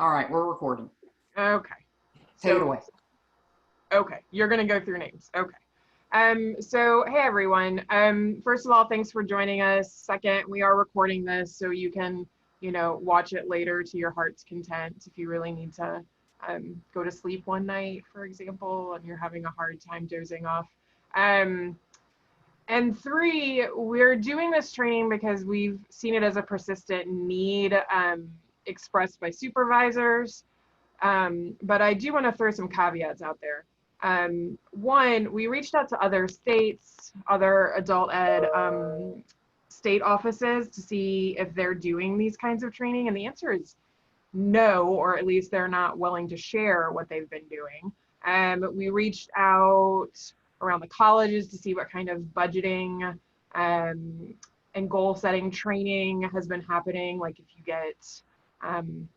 All right, we're recording. Okay. Take it So, away. okay, you're gonna go through names. Okay. So hey everyone. First of all, thanks for joining us. Second, we are recording this so you can, watch it later to your heart's content if you really need to go to sleep one night, for example, and you're having a hard time dozing off. Um, and three, we're doing this training because we've seen it as a persistent need expressed by supervisors. But I do want to throw some caveats out there. One, we reached out to other states, other adult ed state offices to see if they're doing these kinds of training, and the answer is no, or at least they're not willing to share what they've been doing. We reached out around the colleges to see what kind of budgeting and goal setting training has been happening, like if you get um,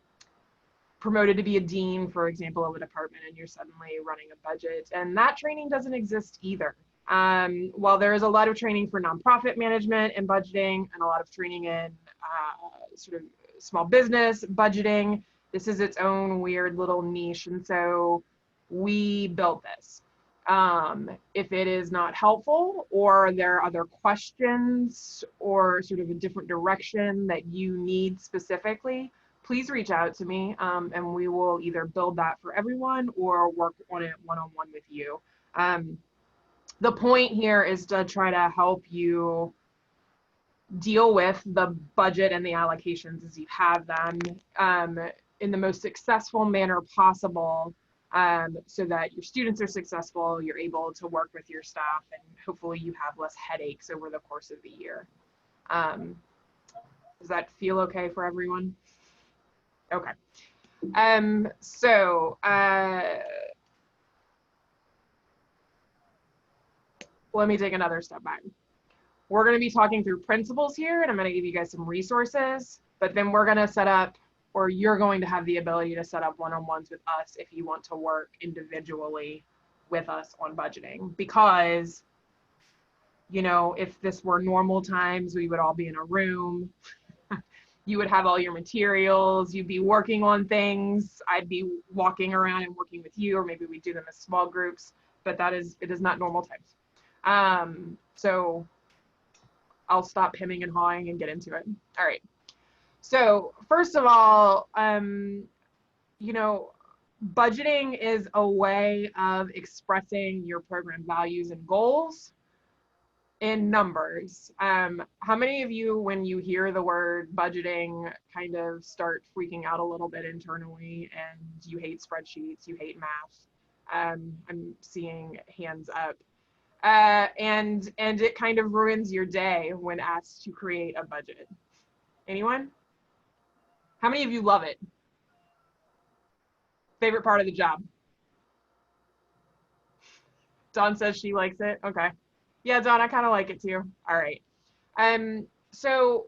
promoted to be a dean, for example, of a department, and you're suddenly running a budget. And that training doesn't exist either. While there is a lot of training for nonprofit management and budgeting, and a lot of training in sort of small business budgeting, this is its own weird little niche. And so we built this. If it is not helpful, or there are other questions or sort of a different direction that you need specifically, please reach out to me, and we will either build that for everyone or work on it one-on-one with you. The point here is to try to help you deal with the budget and the allocations as you have them in the most successful manner possible, so that your students are successful, you're able to work with your staff, and hopefully you have less headaches over the course of the year. Does that feel okay for everyone? Okay. Let me take another step back. We're going to be talking through principles here, and I'm going to give you guys some resources, but then we're going to set up, or you're going to have the ability to set up one-on-ones with us if you want to work individually with us on budgeting. Because, if this were normal times, we would all be in a room. You would have all your materials, you'd be working on things, I'd be walking around and working with you, or maybe we do them as small groups, but it is not normal times. So I'll stop hemming and hawing and get into it. All right. So first of all, budgeting is a way of expressing your program values and goals in numbers. How many of you, when you hear the word budgeting, kind of start freaking out a little bit internally, and you hate spreadsheets, you hate math? I'm seeing hands up. And it kind of ruins your day when asked to create a budget. Anyone? How many of you love it? Favorite part of the job? Dawn says she likes it. Okay. Yeah, Dawn, I kind of like it too. All right. So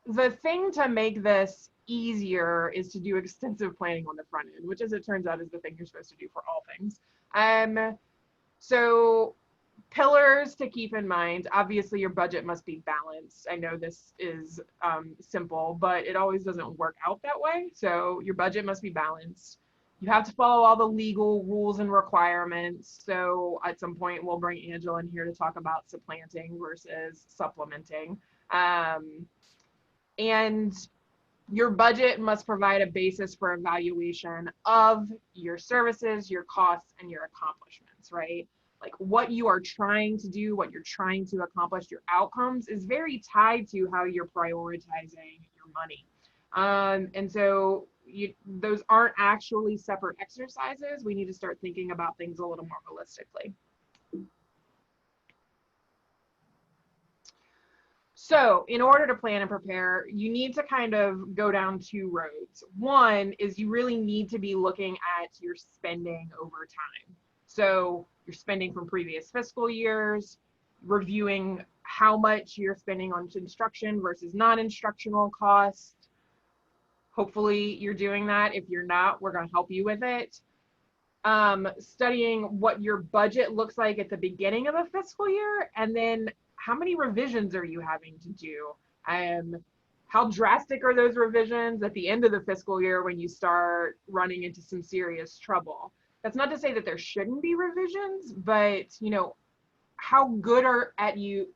the thing to make this easier is to do extensive planning on the front end, which, as it turns out, is the thing you're supposed to do for all things. So pillars to keep in mind: obviously your budget must be balanced. I know this is simple, but it always doesn't work out that way. So your budget must be balanced. You have to follow all the legal rules and requirements. So at some point we'll bring Angela in here to talk about supplanting versus supplementing. And your budget must provide a basis for evaluation of your services, your costs, and your accomplishments, right? Like what you are trying to do, what you're trying to accomplish, your outcomes is very tied to how you're prioritizing your money. And so those aren't actually separate exercises. We need to start thinking about things a little more holistically. So in order to plan and prepare, you need to kind of go down two roads. One is you really need to be looking at your spending over time. So your spending from previous fiscal years, reviewing how much you're spending on instruction versus non-instructional costs. Hopefully you're doing that. If you're not, we're going to help you with it. Studying what your budget looks like at the beginning of a fiscal year, and then how many revisions are you having to do? How drastic are those revisions at the end of the fiscal year when you start running into some serious trouble? That's not to say that there shouldn't be revisions, but you know, how good are at you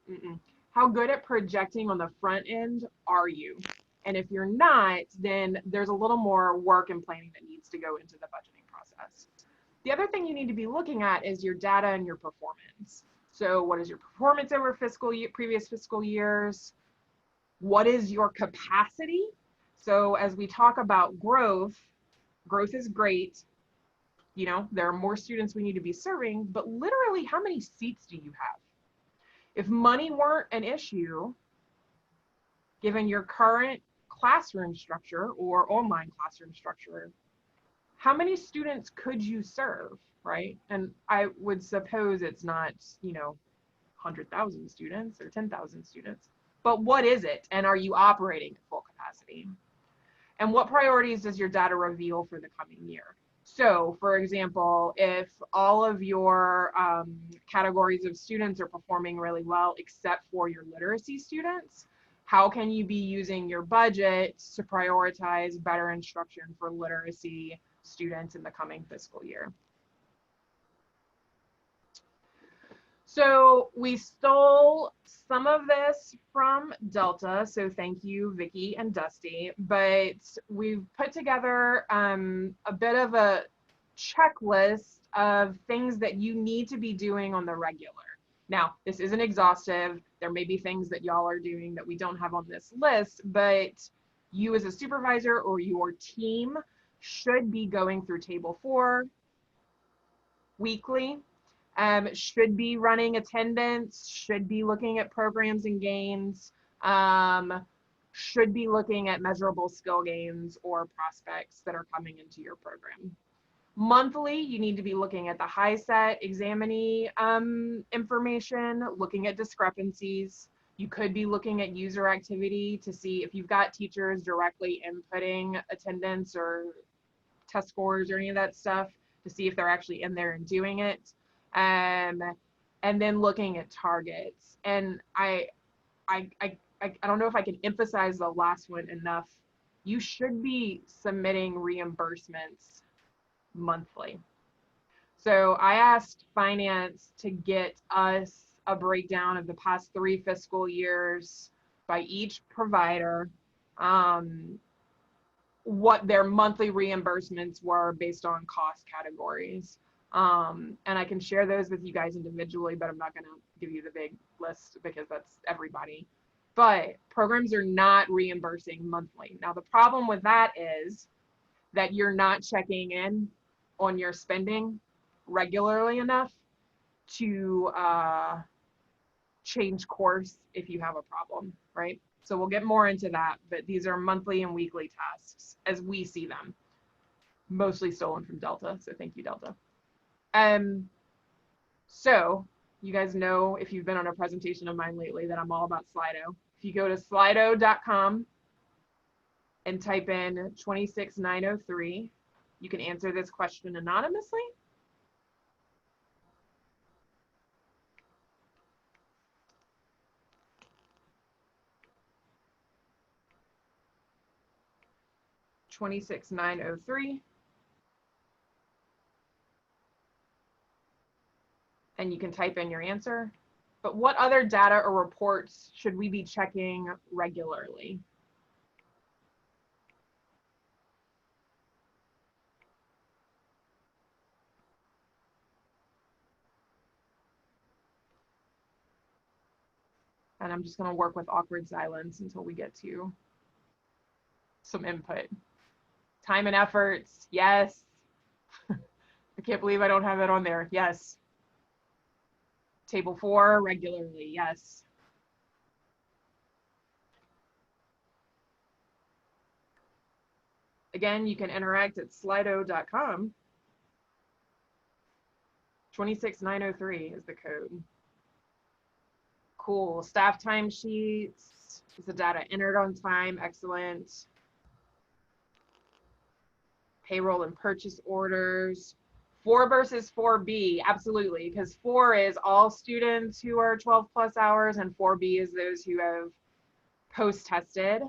how good at projecting on the front end are you? And if you're not, then there's a little more work and planning that needs to go into the budgeting process. The other thing you need to be looking at is your data and your performance. So what is your performance over previous fiscal years? What is your capacity? So as we talk about growth, growth is great. You know, there are more students we need to be serving, but literally how many seats do you have? If money weren't an issue, given your current classroom structure or online classroom structure, how many students could you serve, right? And I would suppose it's not, you know, 100,000 students or 10,000 students, but what is it? And are you operating at full capacity? And what priorities does your data reveal for the coming year? So for example, if all of your categories of students are performing really well, except for your literacy students, how can you be using your budget to prioritize better instruction for literacy students in the coming fiscal year? So we stole some of this from Delta, so thank you, Vicki and Dusty, but we've put together a bit of a checklist of things that you need to be doing on the regular. Now, this isn't exhaustive. There may be things that y'all are doing that we don't have on this list, but you as a supervisor or your team should be going through Table 4 weekly. Should be running attendance, should be looking at programs and gains, should be looking at measurable skill gains or prospects that are coming into your program. Monthly, you need to be looking at the HiSET examinee information, looking at discrepancies. You could be looking at user activity to see if you've got teachers directly inputting attendance or test scores or any of that stuff to see if they're actually in there and doing it. And then looking at targets. And I don't know if I can emphasize the last one enough. You should be submitting reimbursements monthly. So I asked finance to get us a breakdown of the past 3 fiscal years by each provider, what their monthly reimbursements were based on cost categories. And I can share those with you guys individually, but I'm not going to give you the big list because that's everybody. But programs are not reimbursing monthly. Now, the problem with that is that you're not checking in on your spending regularly enough to change course if you have a problem, right? So we'll get more into that, but these are monthly and weekly tasks as we see them, mostly stolen from Delta. So thank you, Delta. So you guys know, if you've been on a presentation of mine lately, that I'm all about Slido. If you go to slido.com and type in 26903, you can answer this question anonymously. $26,903. And you can type in your answer. But what other data or reports should we be checking regularly? And I'm just going to work with awkward silence until we get to some input. Time and efforts, yes. I can't believe I don't have that on there, yes. Table 4, regularly, yes. Again, you can interact at slido.com. 26903 is the code. Cool. Staff timesheets. Is the data entered on time? Excellent. Payroll and purchase orders. 4 versus 4B, absolutely, because 4 is all students who are 12+ hours, and 4B is those who have post-tested.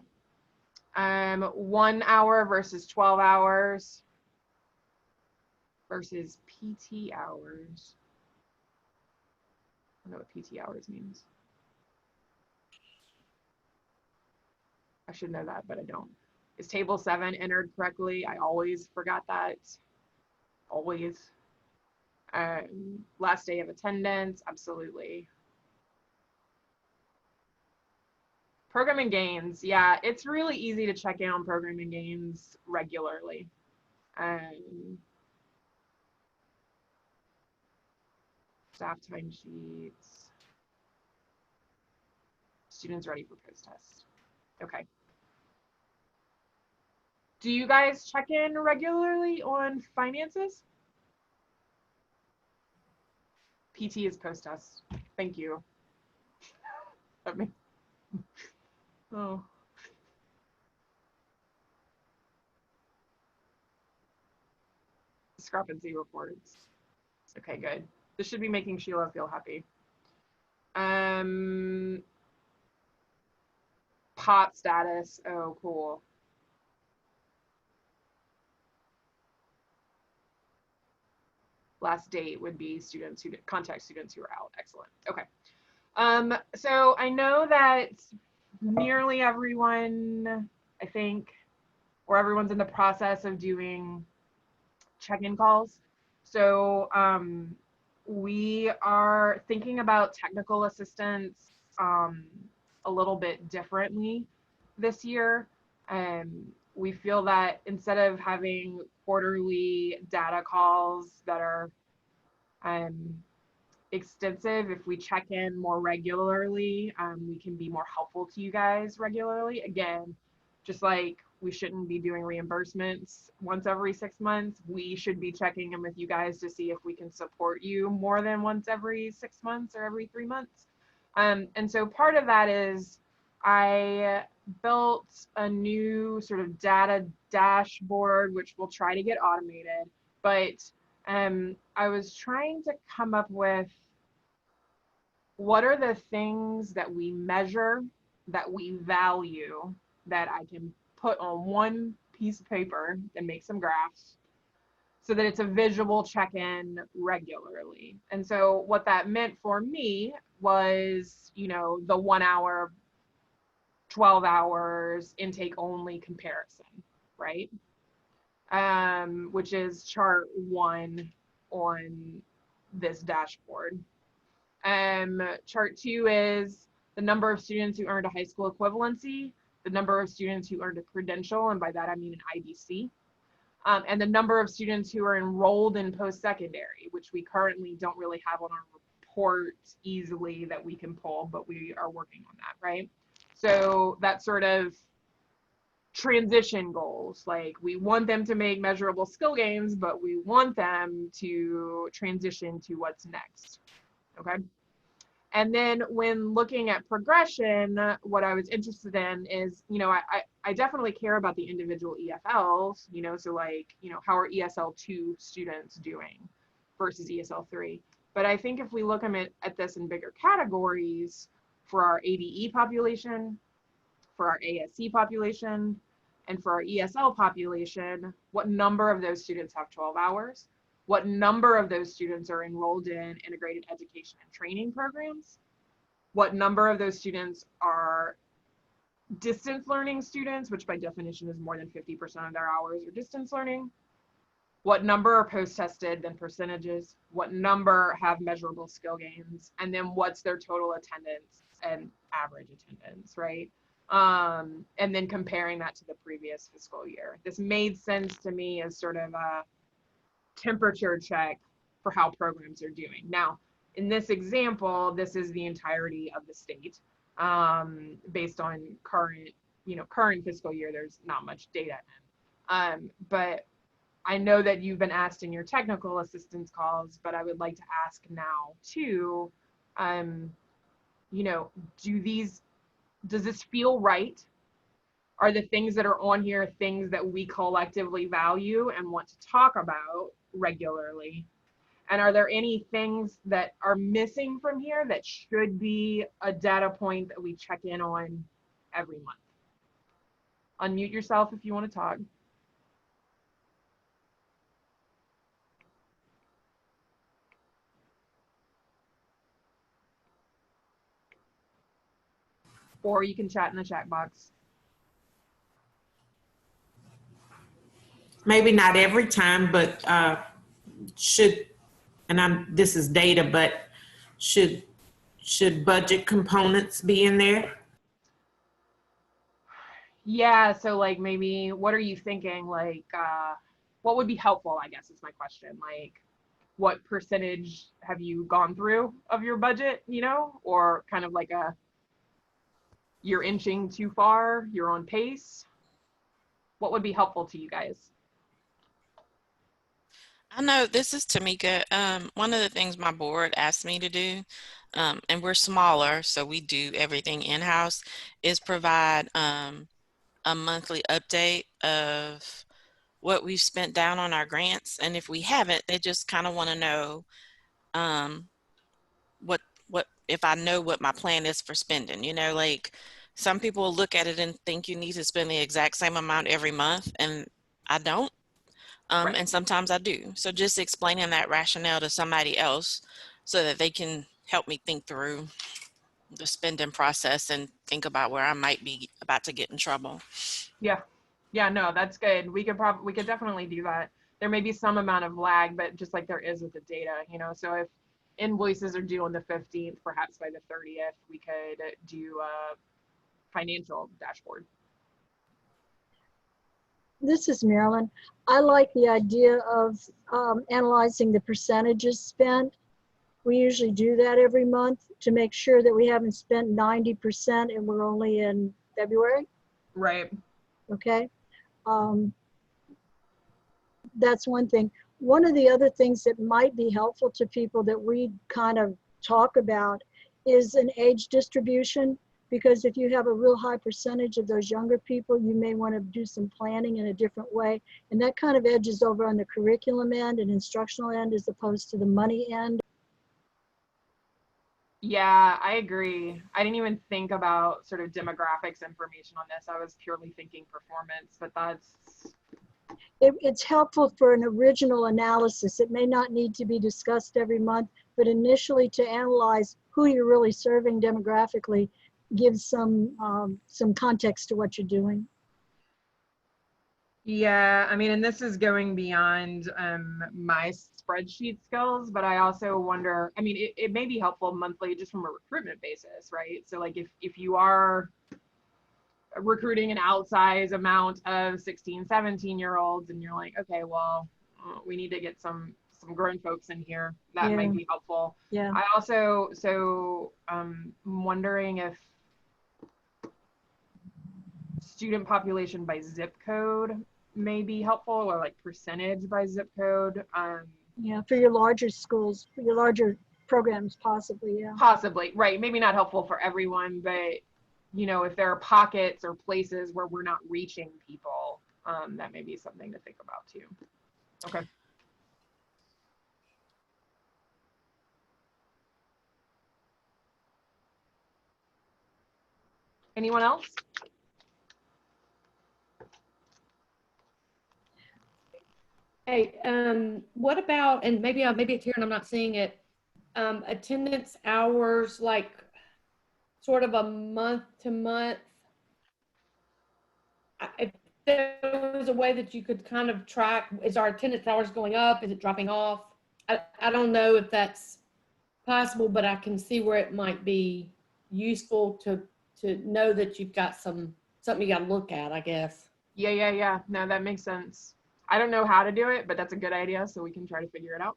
1 hour versus 12 hours versus PT hours. I don't know what PT hours means. I should know that, but I don't. Is table 7 entered correctly? I always forgot that. Always. Last day of attendance, absolutely. Programming gains, yeah, it's really easy to check in on programming gains regularly. Staff timesheets. Students ready for post-test. Okay. Do you guys check in regularly on finances? PT is post-test. Thank you. Oh. Discrepancy reports. Okay, good. This should be making Sheila feel happy. Pop status. Oh, cool. Last date would be students who contact students who are out. Excellent. Okay. So I know that nearly everyone, I think, or everyone's in the process of doing check-in calls. So we are thinking about technical assistance a little bit differently this year. We feel that instead of having quarterly data calls that are extensive, if we check in more regularly, we can be more helpful to you guys regularly. Again, just like we shouldn't be doing reimbursements once every 6 months, we should be checking in with you guys to see if we can support you more than once every 6 months or every 3 months. And so part of that is I built a new sort of data dashboard, which we'll try to get automated, but I was trying to come up with what are the things that we measure, that we value, that I can put on one piece of paper and make some graphs so that it's a visual check-in regularly. And so what that meant for me was, you know, the 1 hour, 12 hours intake only comparison, right? Which is chart 1 on this dashboard. Chart 2 is the number of students who earned a high school equivalency, the number of students who earned a credential, and by that I mean an IBC, and the number of students who are enrolled in post-secondary, which we currently don't really have on our report easily that we can pull, but we are working on that, right? So that sort of transition goals, like we want them to make measurable skill gains, but we want them to transition to what's next, okay? And then when looking at progression, what I was interested in is, you know, I definitely care about the individual EFLs, you know, so like, you know, how are ESL2 students doing versus ESL3? But I think if we look at this in bigger categories for our ABE population, for our ASC population, and for our ESL population, what number of those students have 12 hours? What number of those students are enrolled in integrated education and training programs? What number of those students are distance learning students, which by definition is more than 50% of their hours are distance learning? What number are post-tested, then percentages? What number have measurable skill gains? And then what's their total attendance and average attendance, right? And then comparing that to the previous fiscal year. This made sense to me as sort of a temperature check for how programs are doing. Now, in this example, this is the entirety of the state based on current, current fiscal year. There's not much data in, but I know that you've been asked in your technical assistance calls, but I would like to ask now too, does this feel right? Are the things that are on here things that we collectively value and want to talk about regularly? And are there any things that are missing from here that should be a data point that we check in on every month? Unmute yourself if you want to talk. Or you can chat in the chat box. Maybe not every time, but this is data, but should budget components be in there? Yeah, so like maybe what are you thinking? Like what would be helpful, I guess is my question. Like what percentage have you gone through of your budget, you know, or kind of like you're inching too far, you're on pace? What would be helpful to you guys? I know, this is Tamika. One of the things my board asked me to do, and we're smaller, so we do everything in-house, is provide a monthly update of what we've spent down on our grants. And if we haven't, they just kind of want to know what if I know what my plan is for spending. You know, like some people look at it and think you need to spend the exact same amount every month, and I don't. Right. And sometimes I do. So just explaining that rationale to somebody else so that they can help me think through the spending process and think about where I might be about to get in trouble. Yeah. Yeah, no, that's good. We could definitely do that. There may be some amount of lag, but just like there is with the data, you know, so if invoices are due on the 15th, perhaps by the 30th, we could do a financial dashboard. This is Marilyn. I like the idea of analyzing the percentages spent. We usually do that every month to make sure that we haven't spent 90% and we're only in February. Right. Okay. That's one thing. One of the other things that might be helpful to people that we kind of talk about is an age distribution, because if you have a real high percentage of those younger people, you may want to do some planning in a different way. And that kind of edges over on the curriculum end and instructional end as opposed to the money end. Yeah, I agree. I didn't even think about sort of demographics information on this. I was purely thinking performance, but it's helpful for an original analysis. It may not need to be discussed every month, but initially to analyze who you're really serving demographically gives some context to what you're doing. Yeah, I mean, and this is going beyond my spreadsheet skills, but I also wonder, I mean, it may be helpful monthly just from a recruitment basis, right? So like if you are recruiting an outsized amount of 16, 17-year-olds and you're like, okay, well, we need to get some grown folks in here, that might be helpful. Yeah. I also, wondering if student population by zip code may be helpful, or like percentage by zip code. Yeah, for your larger schools, for your larger programs, possibly, yeah. Possibly, right. Maybe not helpful for everyone, but you know, if there are pockets or places where we're not reaching people, that may be something to think about too. Okay. Anyone else? Hey, what about, and maybe it's here and I'm not seeing it, attendance hours, like sort of a month to month? If there was a way that you could kind of track, is our attendance hours going up? Is it dropping off? I don't know if that's possible, but I can see where it might be useful to know that you've got something you got to look at, I guess. Yeah. No, that makes sense. I don't know how to do it, but that's a good idea, so we can try to figure it out.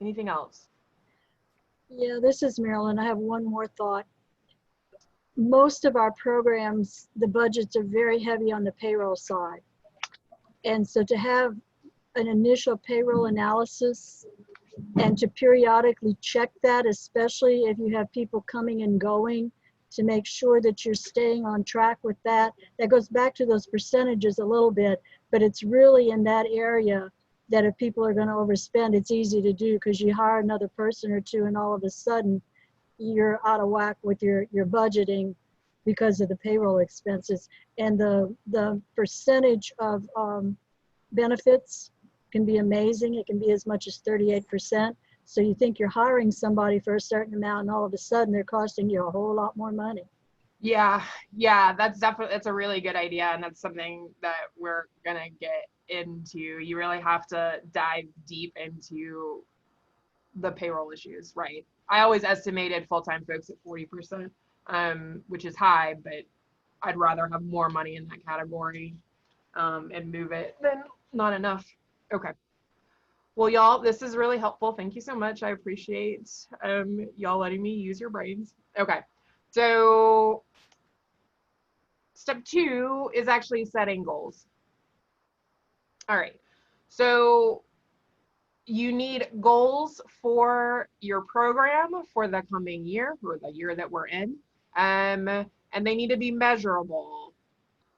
Anything else? Yeah, this is Marilyn. I have one more thought. Most of our programs, the budgets are very heavy on the payroll side. And so to have an initial payroll analysis and to periodically check that, especially if you have people coming and going, to make sure that you're staying on track with that. That goes back to those percentages a little bit, but it's really in that area that if people are going to overspend, it's easy to do, because you hire another person or two and all of a sudden you're out of whack with your budgeting because of the payroll expenses. And the percentage of benefits can be amazing. It can be as much as 38%. So you think you're hiring somebody for a certain amount, and all of a sudden they're costing you a whole lot more money. Yeah, that's a really good idea, and that's something that we're gonna get into. You really have to dive deep into the payroll issues, right? I always estimated full-time folks at 40%, which is high, but I'd rather have more money in that category and move it than not enough. Okay. Well, y'all, this is really helpful. Thank you so much. I appreciate y'all letting me use your brains. Okay. So step 2 is actually setting goals. All right. So you need goals for your program for the coming year, or the year that we're in, and they need to be measurable.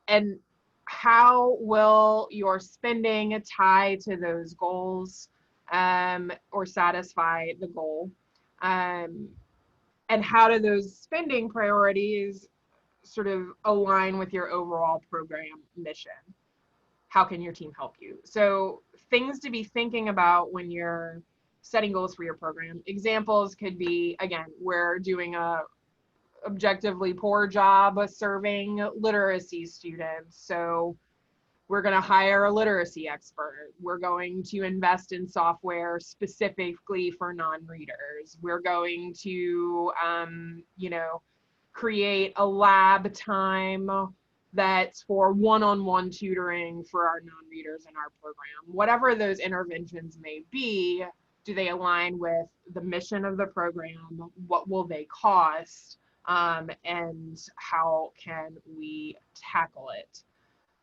And how will your spending tie to those goals, or satisfy the goal? And how do those spending priorities sort of align with your overall program mission? How can your team help you? So things to be thinking about when you're setting goals for your program. Examples could be, again, we're doing a objectively poor job of serving literacy students. So we're going to hire a literacy expert. We're going to invest in software specifically for non-readers. We're going to, create a lab time that's for one-on-one tutoring for our non-readers in our program. Whatever those interventions may be, do they align with the mission of the program? What will they cost? And how can we tackle it?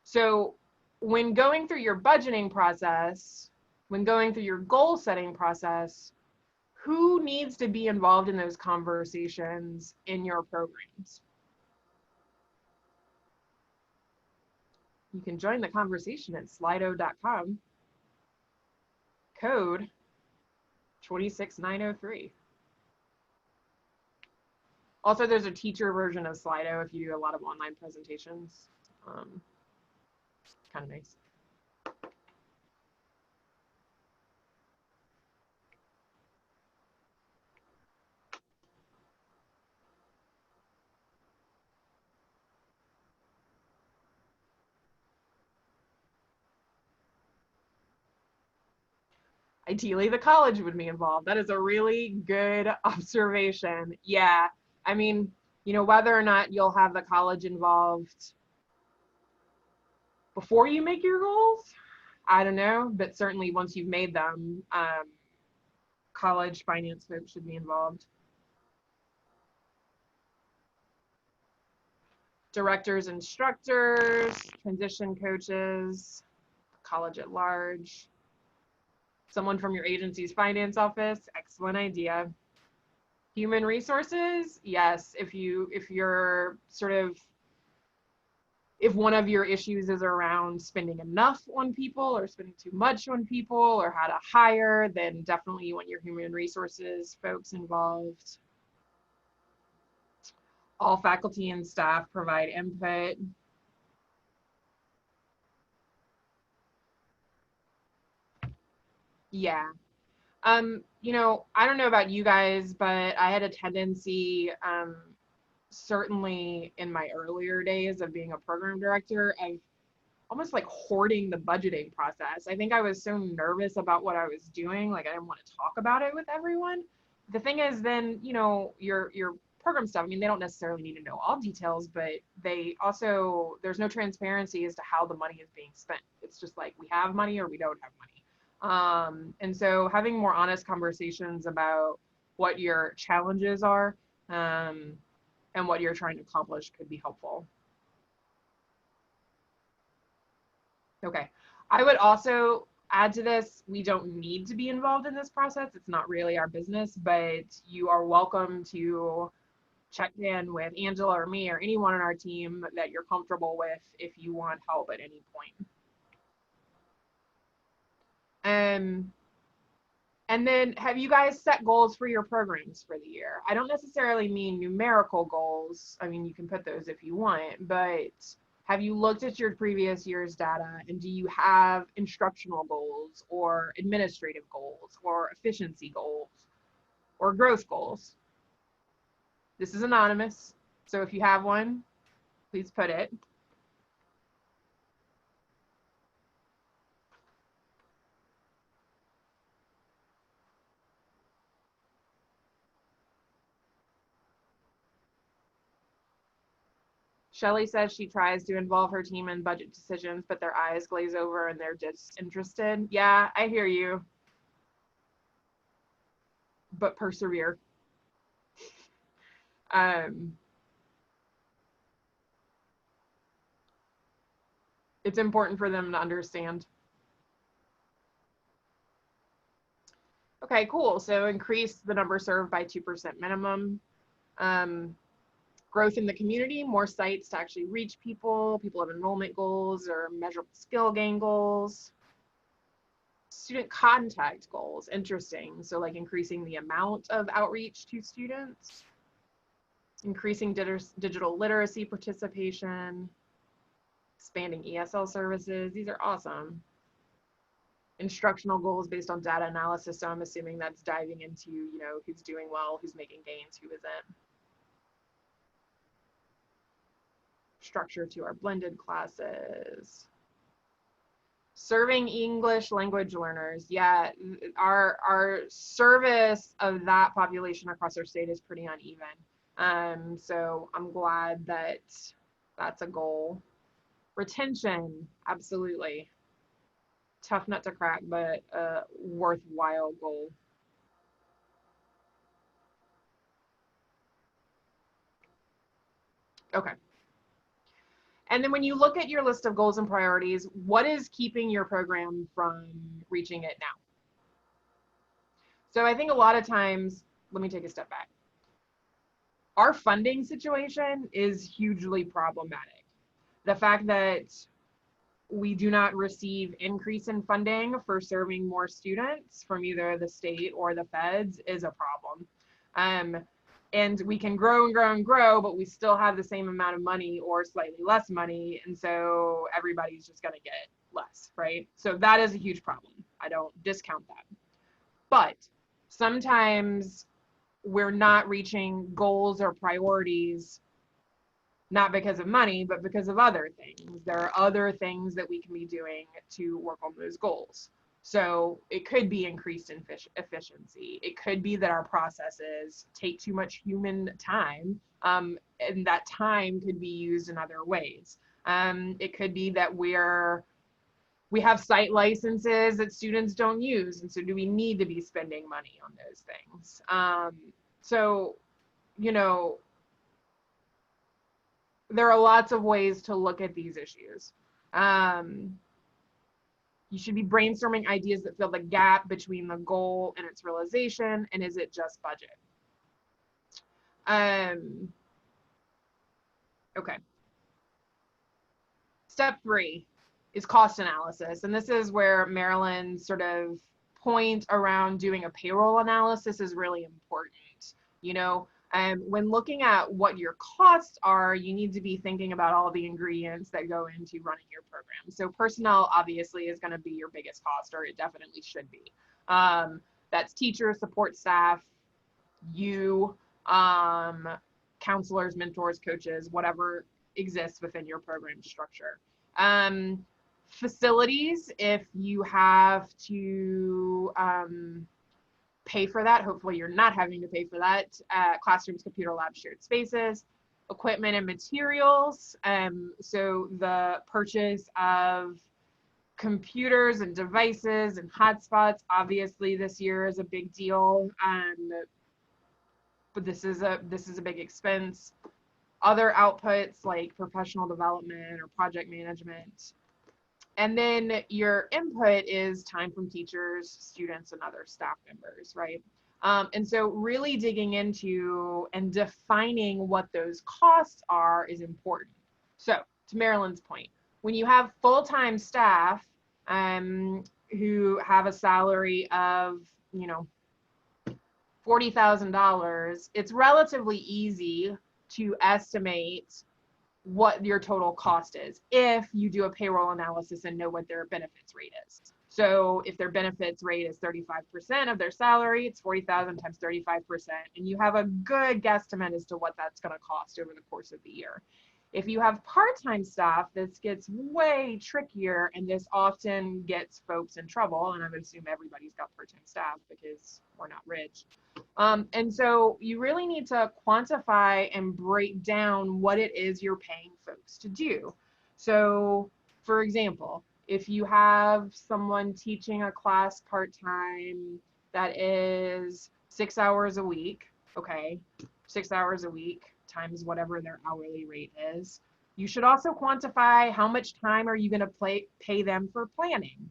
So when going through your budgeting process, when going through your goal setting process, who needs to be involved in those conversations in your programs? You can join the conversation at slido.com, code 26903. Also, there's a teacher version of Slido if you do a lot of online presentations. Kind of nice. Ideally, the college would be involved. That is a really good observation. Yeah, I mean, whether or not you'll have the college involved before you make your goals, I don't know, but certainly once you've made them, college finance folks should be involved. Directors, instructors, transition coaches, college at large. Someone from your agency's finance office, excellent idea. Human resources, yes, if you're sort of, if one of your issues is around spending enough on people or spending too much on people or how to hire, then definitely you want your human resources folks involved. All faculty and staff provide input. Yeah. I don't know about you guys, but I had a tendency, certainly in my earlier days of being a program director, of almost like hoarding the budgeting process. I think I was so nervous about what I was doing, like I didn't want to talk about it with everyone. The thing is, then, your program stuff, I mean, they don't necessarily need to know all details, but they also, there's no transparency as to how the money is being spent. It's just like, we have money or we don't have money. And so having more honest conversations about what your challenges are, and what you're trying to accomplish could be helpful. Okay, I would also add to this, we don't need to be involved in this process. It's not really our business, but you are welcome to check in with Angela or me or anyone on our team that you're comfortable with if you want help at any point. And then have you guys set goals for your programs for the year? I don't necessarily mean numerical goals. I mean, you can put those if you want, but have you looked at your previous year's data and do you have instructional goals or administrative goals or efficiency goals or growth goals? This is anonymous, so if you have one, please put it. Shelly says she tries to involve her team in budget decisions, but their eyes glaze over and they're disinterested. Yeah, I hear you. But persevere. It's important for them to understand. Okay, cool. So increase the number served by 2% minimum. Growth in the community, more sites to actually reach people. People have enrollment goals or measurable skill gain goals. Student contact goals, interesting. So like increasing the amount of outreach to students. Increasing digital literacy participation. Expanding ESL services. These are awesome. Instructional goals based on data analysis. So I'm assuming that's diving into, you know, who's doing well, who's making gains, who isn't. Structure to our blended classes. Serving English language learners. Yeah, our service of that population across our state is pretty uneven. So I'm glad that that's a goal. Retention, absolutely. Tough nut to crack, but a worthwhile goal. Okay. And then when you look at your list of goals and priorities, what is keeping your program from reaching it now? So I think a lot of times, let me take a step back. Our funding situation is hugely problematic. The fact that we do not receive increase in funding for serving more students from either the state or the feds is a problem. And we can grow and grow and grow, but we still have the same amount of money or slightly less money. And so everybody's just going to get less, right? So that is a huge problem. I don't discount that. But sometimes we're not reaching goals or priorities, not because of money, but because of other things. There are other things that we can be doing to work on those goals. So it could be increased in efficiency. It could be that our processes take too much human time, and that time could be used in other ways. It could be that we have site licenses that students don't use, and so do we need to be spending money on those things? So, you know, there are lots of ways to look at these issues. You should be brainstorming ideas that fill the gap between the goal and its realization, and is it just budget? Okay. Step 3 is cost analysis, and this is where Marilyn's sort of point around doing a payroll analysis is really important. You know, when looking at what your costs are, you need to be thinking about all the ingredients that go into running your program. So personnel obviously is going to be your biggest cost, or it definitely should be. That's teachers, support staff, you, counselors, mentors, coaches, whatever exists within your program structure. Facilities, if you have to pay for that. Hopefully you're not having to pay for that. Classrooms, computer labs, shared spaces, equipment and materials. So the purchase of computers and devices and hotspots, obviously this year is a big deal. But this is a big expense. Other outputs like professional development or project management. And then your input is time from teachers, students, and other staff members, right? And so really digging into and defining what those costs are is important. So to Marilyn's point, when you have full-time staff who have a salary of you know, $40,000, it's relatively easy to estimate what your total cost is if you do a payroll analysis and know what their benefits rate is. So if their benefits rate is 35% of their salary, it's 40,000 times 35%, and you have a good guesstimate as to what that's going to cost over the course of the year. If you have part-time staff, this gets way trickier, and this often gets folks in trouble. And I would assume everybody's got part-time staff because we're not rich. And so you really need to quantify and break down what it is you're paying folks to do. So, for example, if you have someone teaching a class part-time that is 6 hours a week, okay, 6 hours a week times whatever their hourly rate is. You should also quantify how much time are you going to pay them for planning.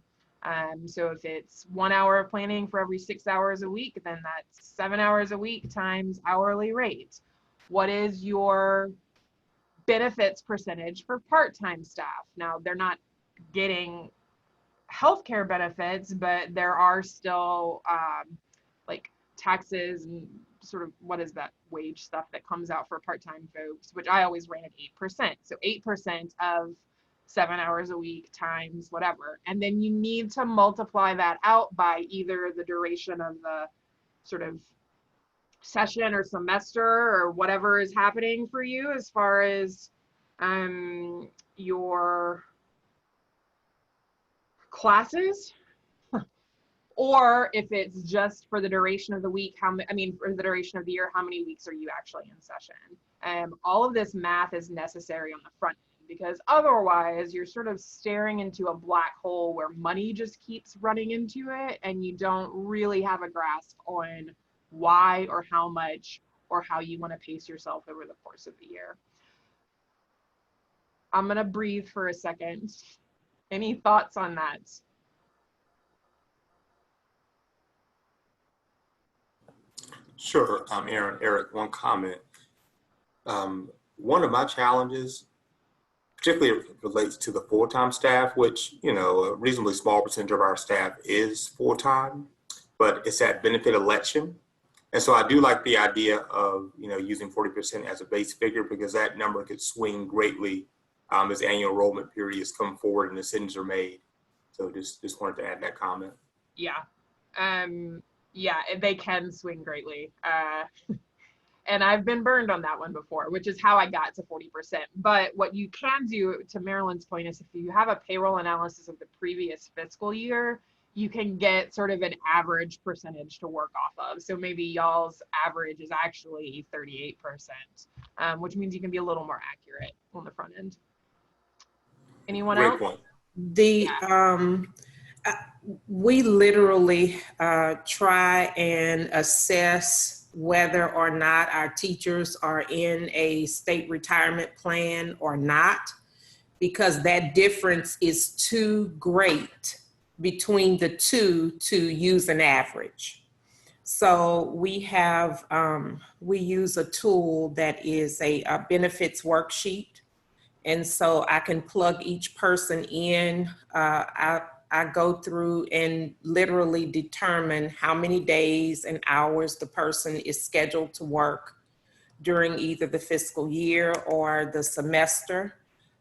So if it's 1 hour of planning for every 6 hours a week, then that's 7 hours a week times hourly rate. What is your benefits percentage for part-time staff? Now, they're not getting healthcare benefits, but there are still like taxes and sort of, what is that wage stuff that comes out for part-time folks, which I always ran at 8%. So 8% of 7 hours a week times whatever. And then you need to multiply that out by either the duration of the sort of session or semester or whatever is happening for you as far as your classes. Or if it's just for the duration of the week, for the duration of the year, how many weeks are you actually in session? All of this math is necessary on the front end, because otherwise you're sort of staring into a black hole where money just keeps running into it and you don't really have a grasp on why or how much or how you want to pace yourself over the course of the year. I'm going to breathe for a second. Any thoughts on that? Sure, Aaron, Eric, one comment. One of my challenges, particularly relates to the full-time staff, which, you know, a reasonably small percentage of our staff is full-time, but it's that benefit election. And so I do like the idea of, you know, using 40% as a base figure, because that number could swing greatly as annual enrollment periods come forward and decisions are made. So just wanted to add that comment. Yeah. Yeah, they can swing greatly. And I've been burned on that one before, which is how I got to 40%. But what you can do, to Marilyn's point, is if you have a payroll analysis of the previous fiscal year, you can get sort of an average percentage to work off of. So maybe y'all's average is actually 38%, which means you can be a little more accurate on the front end. Anyone Great else? point. We literally try and assess whether or not our teachers are in a state retirement plan or not, because that difference is too great between the two to use an average. So we have, we use a tool that is a benefits worksheet. And so I can plug each person in. I go through and literally determine how many days and hours the person is scheduled to work during either the fiscal year or the semester,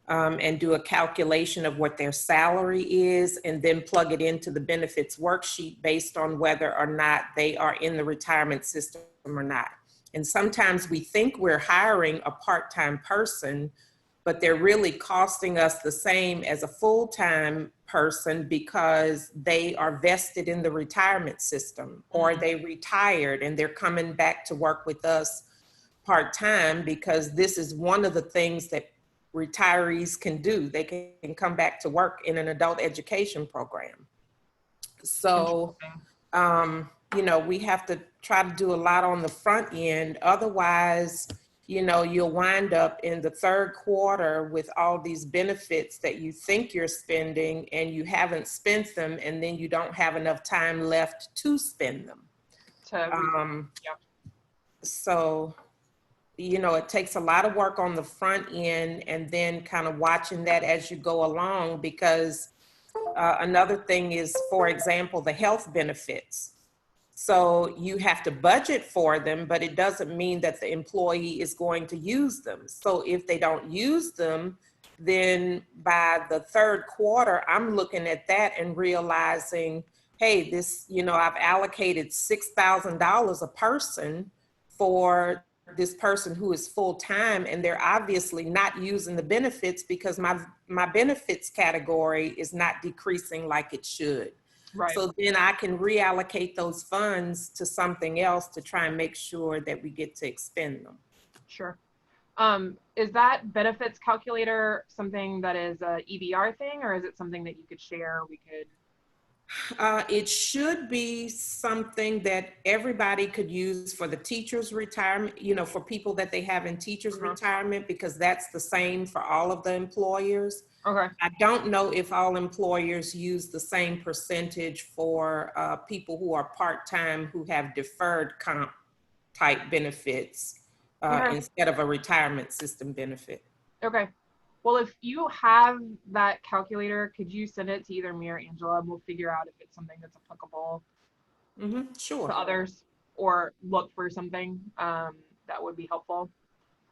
and do a calculation of what their salary is, and then plug it into the benefits worksheet based on whether or not they are in the retirement system or not. And sometimes we think we're hiring a part-time person, but they're really costing us the same as a full-time person because they are vested in the retirement system, or they retired and they're coming back to work with us part-time, because this is one of the things that retirees can do. They can come back to work in an adult education program. So, you know, we have to try to do a lot on the front end. Otherwise, you know, you'll wind up in the third quarter with all these benefits that you think you're spending and you haven't spent them, and then you don't have enough time left to spend them. So, you know, it takes a lot of work on the front end, and then kind of watching that as you go along, because another thing is, for example, the health benefits. So you have to budget for them, but it doesn't mean that the employee is going to use them. So if they don't use them, then by the third quarter, I'm looking at that and realizing, hey, this, I've allocated $6,000 a person for this person who is full-time, and they're obviously not using the benefits because my benefits category is not decreasing like it should. Right. So then I can reallocate those funds to something else to try and make sure that we get to expend them. Sure. Is that benefits calculator something that is a EBR thing, or is it something that you could share? We could. It should be something that everybody could use for the teacher's retirement, for people that they have in teacher's retirement, because that's the same for all of the employers. Okay. I don't know if all employers use the same percentage for people who are part-time who have deferred comp type benefits instead of a retirement system benefit. Okay. Well, if you have that calculator, could you send it to either me or Angela, and we'll figure out if it's something that's applicable Sure. to others, or look for something that would be helpful.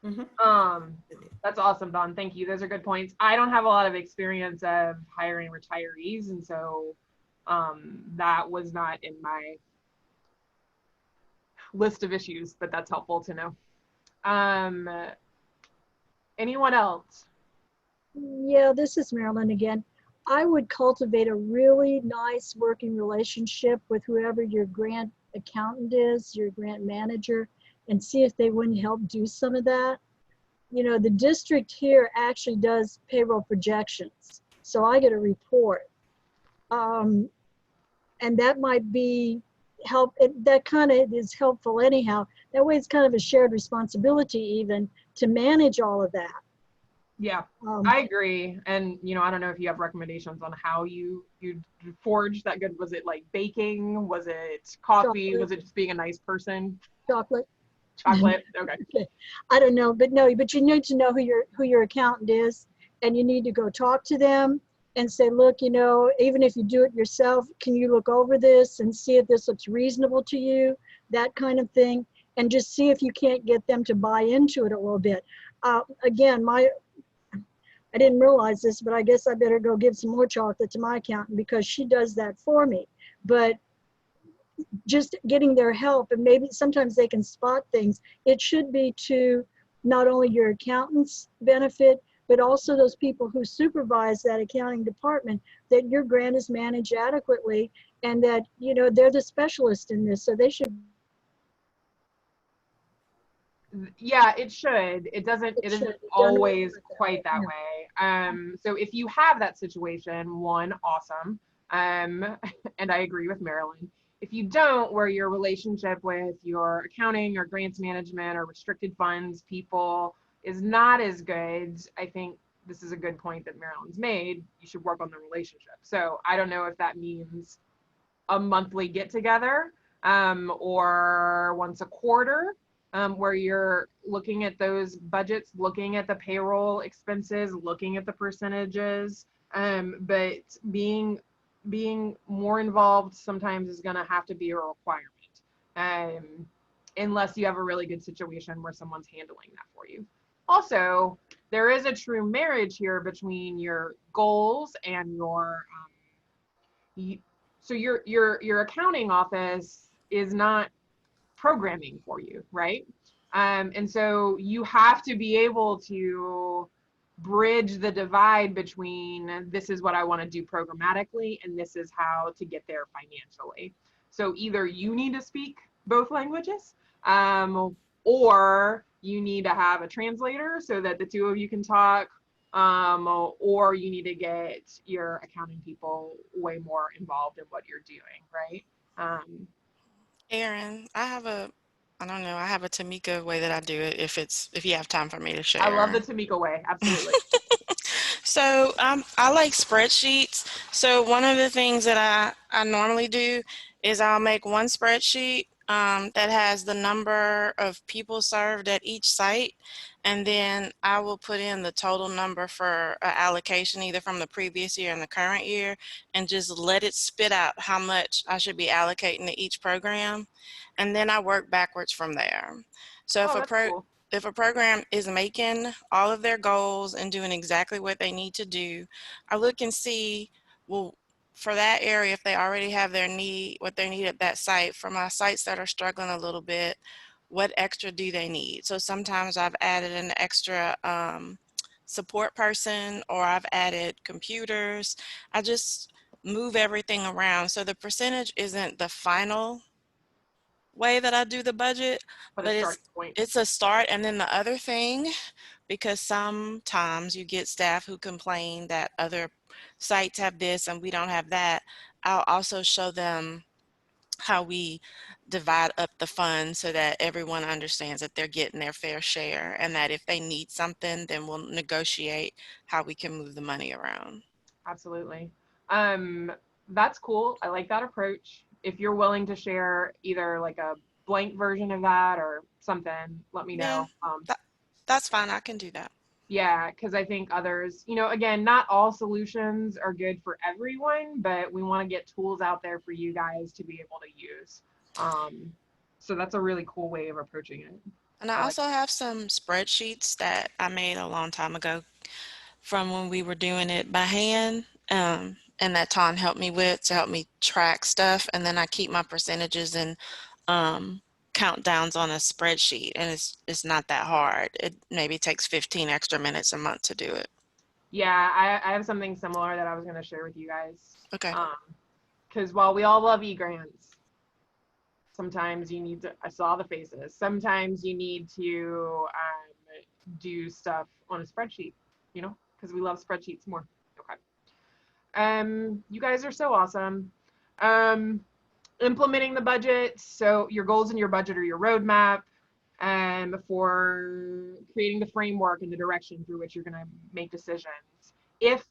That's awesome, Dawn. Thank you. Those are good points. I don't have a lot of experience of hiring retirees, and so that was not in my list of issues, but that's helpful to know. Anyone else? Yeah, this is Marilyn again. I would cultivate a really nice working relationship with whoever your grant accountant is, your grant manager, and see if they wouldn't help do some of that. The district here actually does payroll projections, so I get a report. And that might be that kind of is helpful anyhow. That way it's kind of a shared responsibility even to manage all of that. Yeah, I agree. And, I don't know if you have recommendations on how you forge that good. Was it like baking? Was it coffee? Chocolate. Was it just being a nice person? Chocolate. Chocolate. Okay. I don't know, but you need to know who your accountant is, and you need to go talk to them and say, look, even if you do it yourself, can you look over this and see if this looks reasonable to you, that kind of thing, and just see if you can't get them to buy into it a little bit. Again, I didn't realize this, but I guess I better go give some more chocolate to my accountant because she does that for me. But just getting their help, and maybe sometimes they can spot things. It should be to not only your accountant's benefit, but also those people who supervise that accounting department, that your grant is managed adequately and that, they're the specialist in this. So they should. Yeah, it should. It isn't always quite that way. So if you have that situation, one, awesome. And I agree with Marilyn. If you don't, where your relationship with your accounting or grants management or restricted funds people is not as good, I think this is a good point that Marilyn's made. You should work on the relationship. So I don't know if that means a monthly get together or once a quarter. Where you're looking at those budgets, looking at the payroll expenses, looking at the percentages, but being more involved sometimes is going to have to be a requirement, unless you have a really good situation where someone's handling that for you. Also, there is a true marriage here between your goals and your so your accounting office is not programming for you, right? And so you have to be able to bridge the divide between this is what I want to do programmatically and this is how to get there financially. So either you need to speak both languages, or you need to have a translator so that the two of you can talk, or you need to get your accounting people way more involved in what you're doing, right? Erin, I have a Tamika way that I do it if you have time for me to share. I love the Tamika way, absolutely. So I like spreadsheets. So one of the things that I normally do is I'll make one spreadsheet that has the number of people served at each site. And then I will put in the total number for allocation either from the previous year and the current year and just let it spit out how much I should be allocating to each program. And then I work backwards from there. So Oh, that's cool. if a program is making all of their goals and doing exactly what they need to do, I look and see, well, for that area, if they already have what they need at that site, for my sites that are struggling a little bit, what extra do they need? So sometimes I've added an extra support person, or I've added computers. I just move everything around. So the percentage isn't the final way that I do the budget, But a but starting point. it's a start. And then the other thing, because sometimes you get staff who complain that other sites have this and we don't have that, I'll also show them how we divide up the funds so that everyone understands that they're getting their fair share, and that if they need something, then we'll negotiate how we can move the money around. Absolutely. That's cool. I like that approach. If you're willing to share either like a blank version of that or something, let me know. That's fine. I can do that. Yeah, because I think others, again, not all solutions are good for everyone, but we want to get tools out there for you guys to be able to use. So that's a really cool way of approaching it. And I also have some spreadsheets that I made a long time ago from when we were doing it by hand, and that Ton helped me with to help me track stuff. And then I keep my percentages and countdowns on a spreadsheet, and it's not that hard. It maybe takes 15 extra minutes a month to do it. Yeah, I have something similar that I was going to share with you guys. Okay. Because while we all love e-grants, sometimes you need to, I saw the faces, sometimes you need to do stuff on a spreadsheet, because we love spreadsheets more. Okay. You guys are so awesome. Implementing the budget. So your goals in your budget are your roadmap, for creating the framework and the direction through which you're going to make decisions. If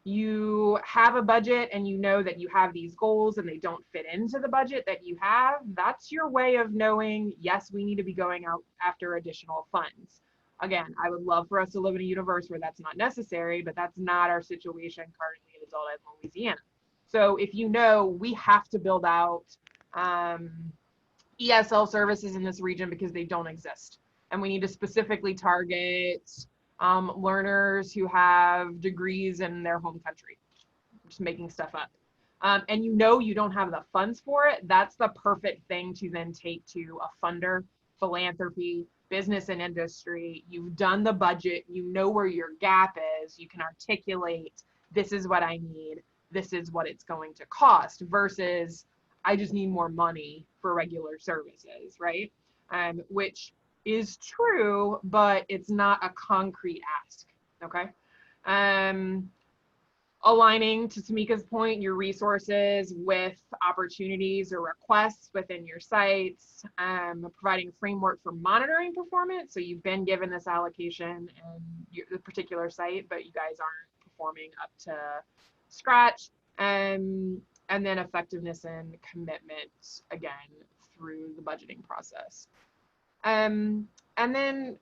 you have a budget and you know that you have these goals and they don't fit into the budget that you have, that's your way of knowing, yes, we need to be going out after additional funds. Again, I would love for us to live in a universe where that's not necessary, but that's not our situation currently in Adult Ed Louisiana. So if you know we have to build out ESL services in this region because they don't exist, and we need to specifically target learners who have degrees in their home country, just making stuff up, and you don't have the funds for it, that's the perfect thing to then take to a funder, philanthropy, business and industry. You've done the budget, you know where your gap is, you can articulate, this is what I need, this is what it's going to cost, versus I just need more money for regular services, right? Which is true, but it's not a concrete ask, okay? Aligning, to Tamika's point, your resources with opportunities or requests within your sites, providing a framework for monitoring performance. So you've been given this allocation and the particular site, but you guys aren't performing up to scratch, and then effectiveness and commitment, again, through the budgeting process. And then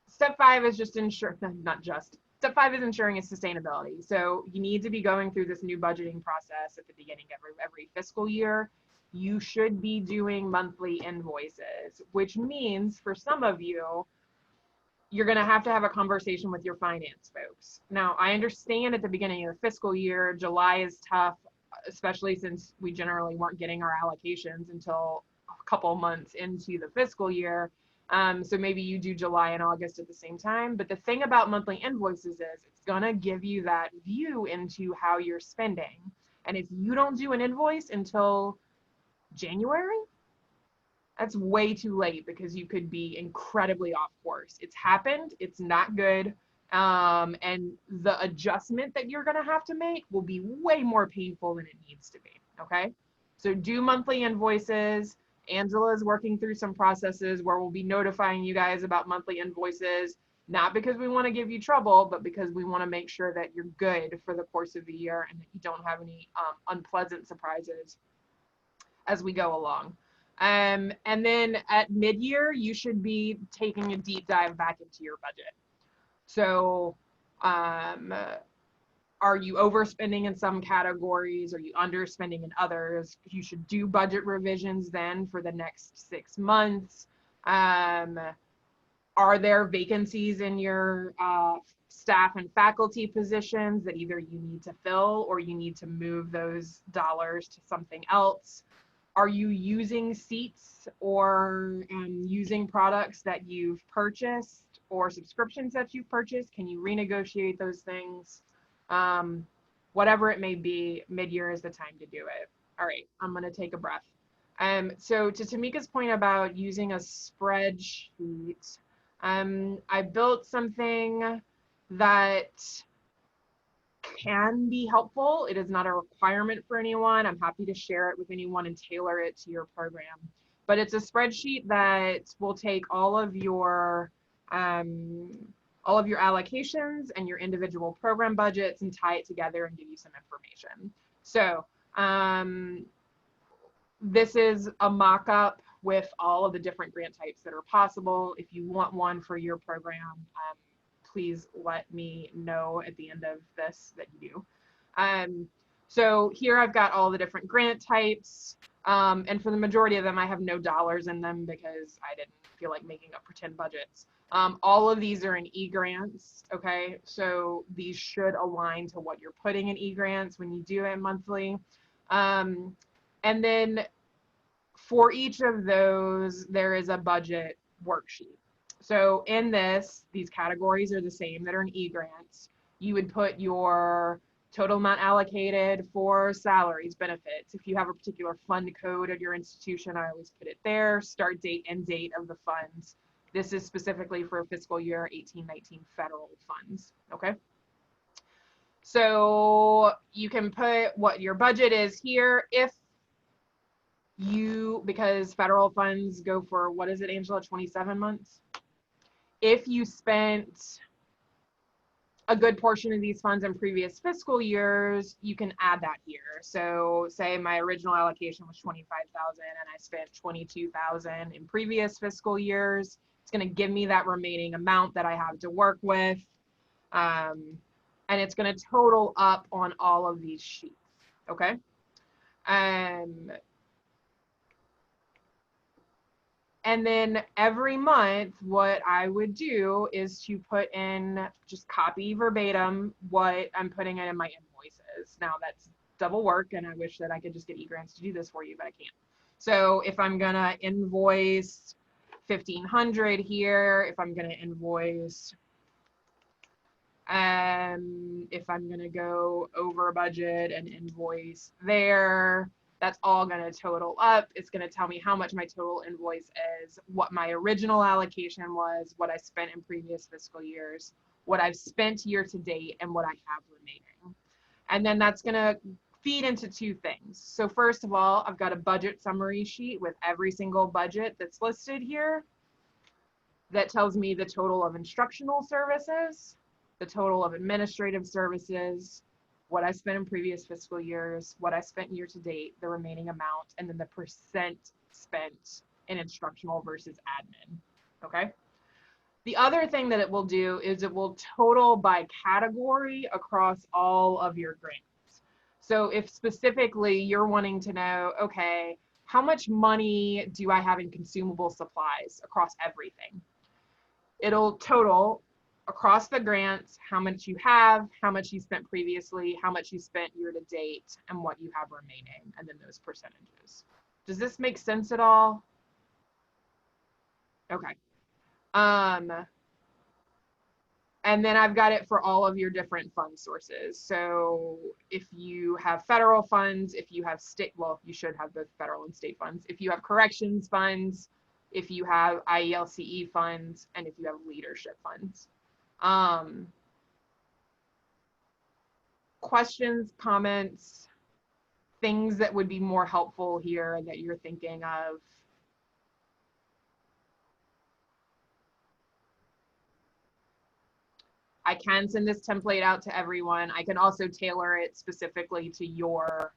step 5 is just step 5 is ensuring its sustainability. So you need to be going through this new budgeting process at the beginning of every fiscal year. You should be doing monthly invoices, which means for some of you, you're going to have a conversation with your finance folks. Now, I understand at the beginning of the fiscal year, July is tough, especially since we generally weren't getting our allocations until a couple months into the fiscal year. So maybe you do July and August at the same time. But the thing about monthly invoices is it's going to give you that view into how you're spending. And if you don't do an invoice until January, that's way too late, because you could be incredibly off course. It's happened. It's not good. And the adjustment that you're going to have to make will be way more painful than it needs to be. Okay. So do monthly invoices. Angela is working through some processes where we'll be notifying you guys about monthly invoices, not because we want to give you trouble, but because we want to make sure that you're good for the course of the year and that you don't have any unpleasant surprises as we go along. And then at mid-year, you should be taking a deep dive back into your budget. So are you overspending in some categories? Are you underspending in others? You should do budget revisions then for the next 6 months. Are there vacancies in your staff and faculty positions that either you need to fill or you need to move those dollars to something else? Are you using seats or using products that you've purchased or subscriptions that you've purchased? Can you renegotiate those things? Whatever it may be, mid-year is the time to do it. All right, I'm gonna take a breath. So to Tamika's point about using a spreadsheet, I built something that can be helpful. It is not a requirement for anyone. I'm happy to share it with anyone and tailor it to your program. But it's a spreadsheet that will take all of your allocations and your individual program budgets and tie it together and give you some information. So this is a mock-up with all of the different grant types that are possible. If you want one for your program, please let me know at the end of this that you do. So here I've got all the different grant types. And for the majority of them, I have no dollars in them because I didn't feel like making up pretend budgets. All of these are in e-grants, okay? So these should align to what you're putting in e-grants when you do it monthly. And then for each of those, there is a budget worksheet. So in this, these categories are the same that are in e-grants. You would put your total amount allocated for salaries, benefits. If you have a particular fund code at your institution, I always put it there. Start date, end date of the funds. This is specifically for fiscal year 18-19 federal funds, okay? So you can put what your budget is here. If you, because federal funds go for, what is it, Angela, 27 months? If you spent a good portion of these funds in previous fiscal years, you can add that here. So say my original allocation was 25,000 and I spent 22,000 in previous fiscal years. It's going to give me that remaining amount that I have to work with. And it's going to total up on all of these sheets. Okay. And then every month, what I would do is to put in, just copy verbatim what I'm putting in my invoices. Now that's double work, and I wish that I could just get eGrants to do this for you, but I can't. So if I'm gonna invoice 1,500 here, if I'm gonna invoice, if I'm gonna go over budget and invoice there, that's all going to total up. It's going to tell me how much my total invoice is, what my original allocation was, what I spent in previous fiscal years, what I've spent year to date, and what I have remaining. And then that's going to feed into two things. So first of all, I've got a budget summary sheet with every single budget that's listed here that tells me the total of instructional services, the total of administrative services, what I spent in previous fiscal years, what I spent year to date, the remaining amount, and then the percent spent in instructional versus admin, okay? The other thing that it will do is it will total by category across all of your grants. So if specifically you're wanting to know, okay, how much money do I have in consumable supplies across everything? It'll total across the grants, how much you have, how much you spent previously, how much you spent year to date, and what you have remaining, and then those percentages. Does this make sense at all? Okay. And then I've got it for all of your different fund sources. So if you have federal funds, if you have state, well, you should have both federal and state funds. If you have corrections funds, if you have IELCE funds, and if you have leadership funds. Questions, comments, things that would be more helpful here that you're thinking of? I can send this template out to everyone. I can also tailor it specifically to your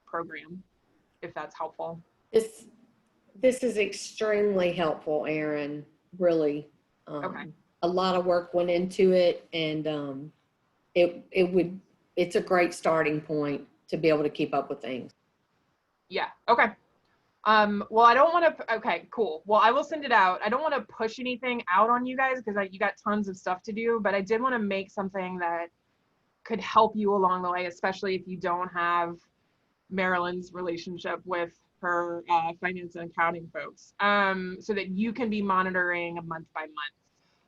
program if that's helpful. This is extremely helpful, Aaron, really. Okay. A lot of work went into it, and it's a great starting point to be able to keep up with things. Yeah. Okay. Well, I don't want to, okay, cool. Well, I will send it out. I don't want to push anything out on you guys because you got tons of stuff to do, but I did want to make something that could help you along the way, especially if you don't have Marilyn's relationship with her finance and accounting folks, so that you can be monitoring month by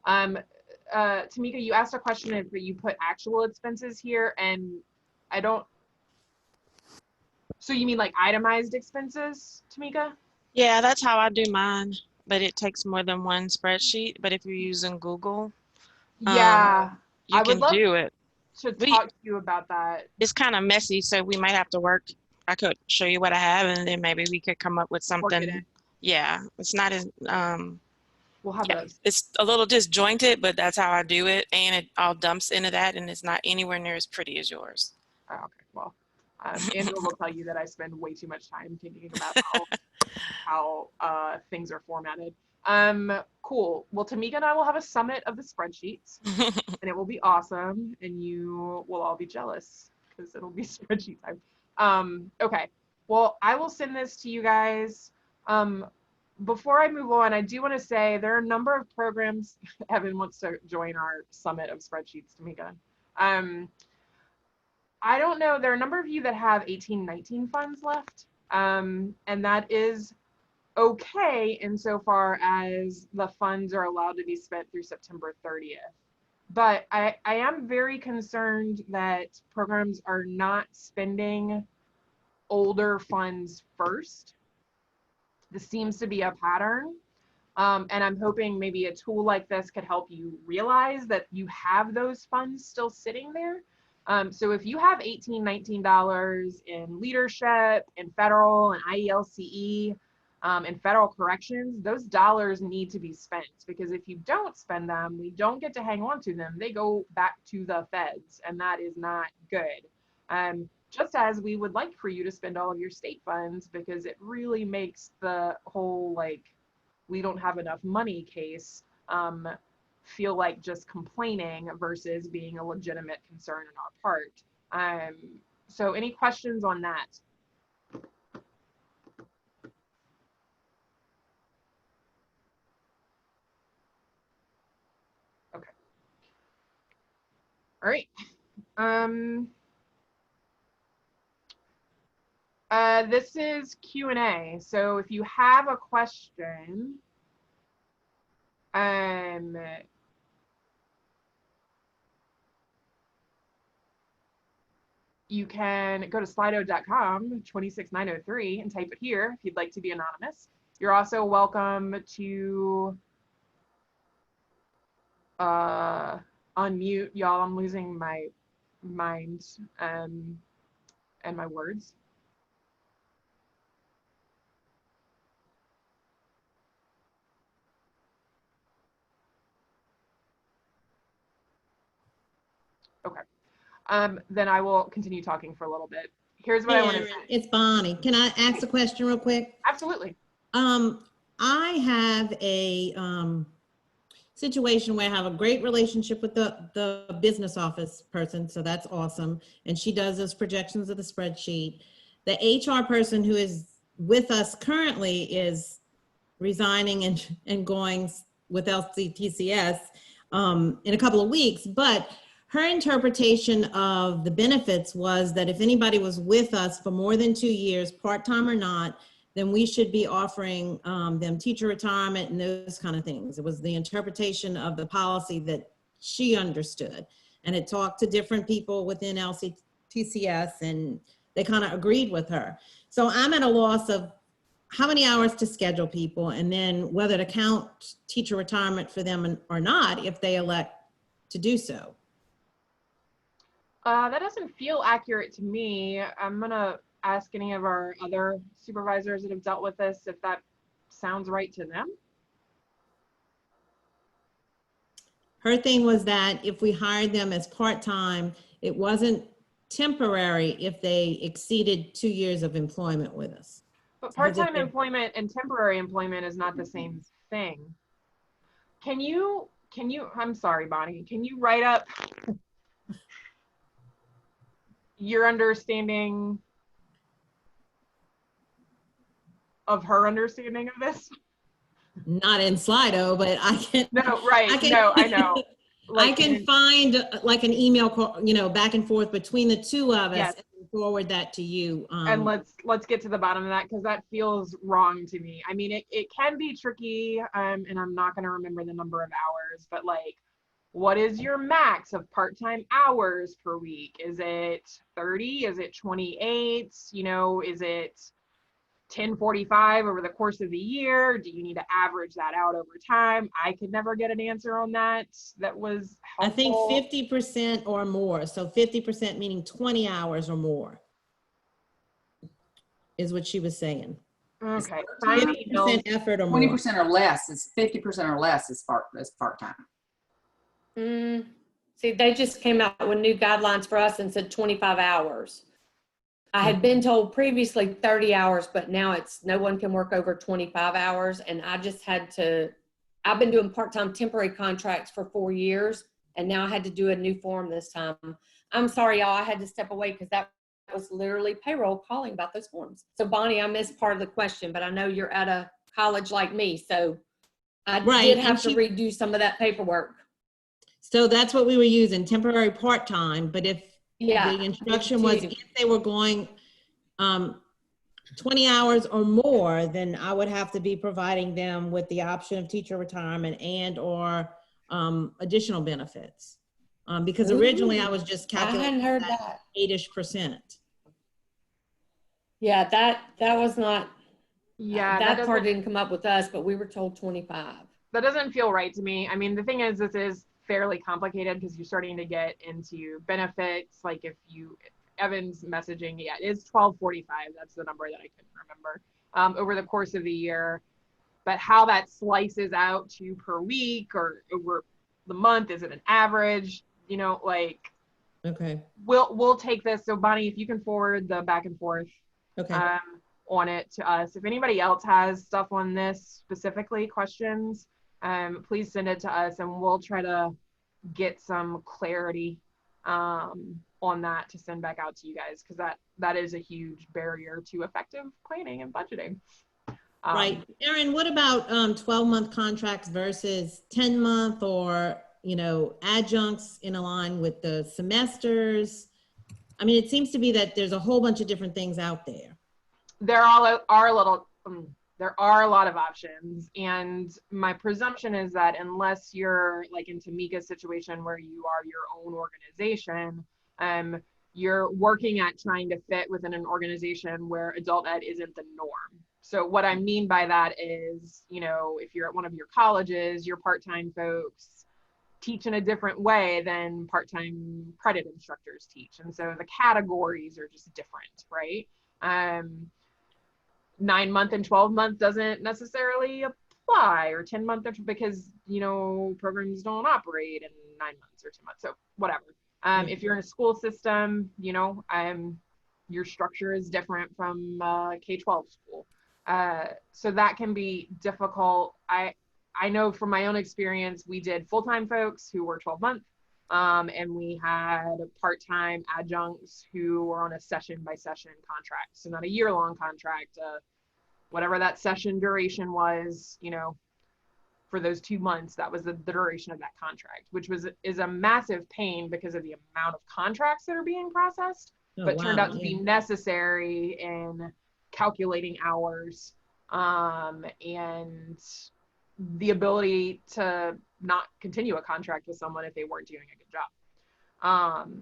month. Tamika, you asked a question if you put actual expenses here, and I don't, so you mean like itemized expenses, Tamika? Yeah, that's how I do mine, but it takes more than one spreadsheet. But if you're using Google, Yeah, you I would can love do it. to talk to you about that. It's kind of messy, so we might have to work. I could show you what I have, and then maybe we could come up with Work it something. in. Yeah, it's not as We'll have yeah, a, it's a little disjointed, but that's how I do it, and it all dumps into that, and it's not anywhere near as pretty as yours. oh, okay, well, Andrew will tell you that I spend way too much time thinking about how things are formatted. Cool. Well, Tamika and I will have a summit of the spreadsheets, and it will be awesome, and you will all be jealous because it'll be spreadsheet time. Okay. Well, I will send this to you guys. Before I move on, I do want to say there are a number of programs. Evan wants to join our summit of spreadsheets, Tamika. I don't know. There are a number of you that have 1819 funds left, and that is okay insofar as the funds are allowed to be spent through September 30th. But I am very concerned that programs are not spending older funds first. This seems to be a pattern. And I'm hoping maybe a tool like this could help you realize that you have those funds still sitting there. So if you have $18, $19 in leadership, in federal and IELCE, and federal corrections, those dollars need to be spent, because if you don't spend them, we don't get to hang on to them. They go back to the feds, and that is not good. Just as we would like for you to spend all of your state funds, because it really makes the whole, like, we don't have enough money case feel like just complaining versus being a legitimate concern on our part. So any questions on that? Okay. All right. This is Q&A. So if you have a question, you can go to slido.com 26903 and type it here if you'd like to be anonymous. You're also welcome to unmute. Y'all, I'm losing my mind and my words. Okay. Then I will continue talking for a little bit. Here's what I want to say. It's Bonnie. Can I ask a question real quick? Absolutely. I have a situation where I have a great relationship with the business office person, so that's awesome. And she does those projections of the spreadsheet. The HR person who is with us currently is resigning and going with LCTCS in a couple of weeks, but her interpretation of the benefits was that if anybody was with us for more than 2 years, part-time or not, then we should be offering them teacher retirement and those kind of things. It was the interpretation of the policy that she understood. And it talked to different people within LCTCS, and they kind of agreed with her. So I'm at a loss of how many hours to schedule people, and then whether to count teacher retirement for them or not if they elect to do so. That doesn't feel accurate to me. I'm gonna ask any of our other supervisors that have dealt with this if that sounds right to them. Her thing was that if we hired them as part-time, it wasn't temporary if they exceeded 2 years of employment with us. But As if part-time they're- employment and temporary employment is not the same thing. Can you, I'm sorry, Bonnie, can you write up your understanding of her understanding of this? Not in Slido, but I can. No, right, I can- no, I know. I can find like an email, back and forth between the two of us Yes. and forward that to you. And let's get to the bottom of that, because that feels wrong to me. I mean, it can be tricky, and I'm not going to remember the number of hours, but like, what is your max of part-time hours per week? Is it 30? Is it 28? You know, is it 1045 over the course of the year? Do you need to average that out over time? I could never get an answer on that. That was I think helpful. 50% or more. So 50% meaning 20 hours or more is what she was saying. Okay. Find the emails. 50% effort or more. 20% or less is 50% or less is part-time. See, they just came out with new guidelines for us and said 25 hours. I had been told previously 30 hours, but now it's no one can work over 25 hours. And I just had to, I've been doing part-time temporary contracts for 4 years, and now I had to do a new form this time. I'm sorry, y'all, I had to step away because that was literally payroll calling about those forms. So Bonnie, I missed part of the question, but I know you're at a college like me, so I Right, did and have to she- redo some of that paperwork. So that's what we were using, temporary part-time, but if Yeah. the instruction was if they were going 20 hours or more, then I would have to be providing them with the option of teacher retirement and or additional benefits. Because originally I was just I hadn't calculating heard that. 8-ish%. Yeah, that was not, Yeah, that part doesn't- didn't come up with us, but we were told 25. that doesn't feel right to me. I mean, the thing is, this is fairly complicated because you're starting to get into benefits. Like if you, Evan's messaging, yeah, it is 1245. That's the number that I couldn't remember, over the course of the year. But how that slices out to per week or over the month, is it an average? You know, like Okay, we'll take this. So Bonnie, if you can forward the back and forth okay. on it to us. If anybody else has stuff on this specifically, questions, please send it to us and we'll try to get some clarity on that to send back out to you guys, because that is a huge barrier to effective planning and budgeting. Right. Erin, what about 12-month contracts versus 10-month or, adjuncts in line with the semesters? I mean, it seems to be that there's a whole bunch of different things out there. There are a lot of options, and my presumption is that unless you're like in Tamika's situation where you are your own organization, you're working at trying to fit within an organization where adult ed isn't the norm. So what I mean by that is, if you're at one of your colleges, your part-time folks teach in a different way than part-time credit instructors teach. And so the categories are just different, right? 9-month and 12-month doesn't necessarily apply, or 10-month, because, programs don't operate in 9 months or 10 months. So whatever. If you're in a school system, your structure is different from K-12 school. So that can be difficult. I know from my own experience, we did full-time folks who were 12-month, and we had part-time adjuncts who were on a session-by-session contract. So not a year-long contract, whatever that session duration was, for those 2 months, that was the duration of that contract, which is a massive pain because of the amount of contracts that are being processed, but turned out to be necessary in calculating hours, and the ability to not continue a contract with someone if they weren't doing a good job.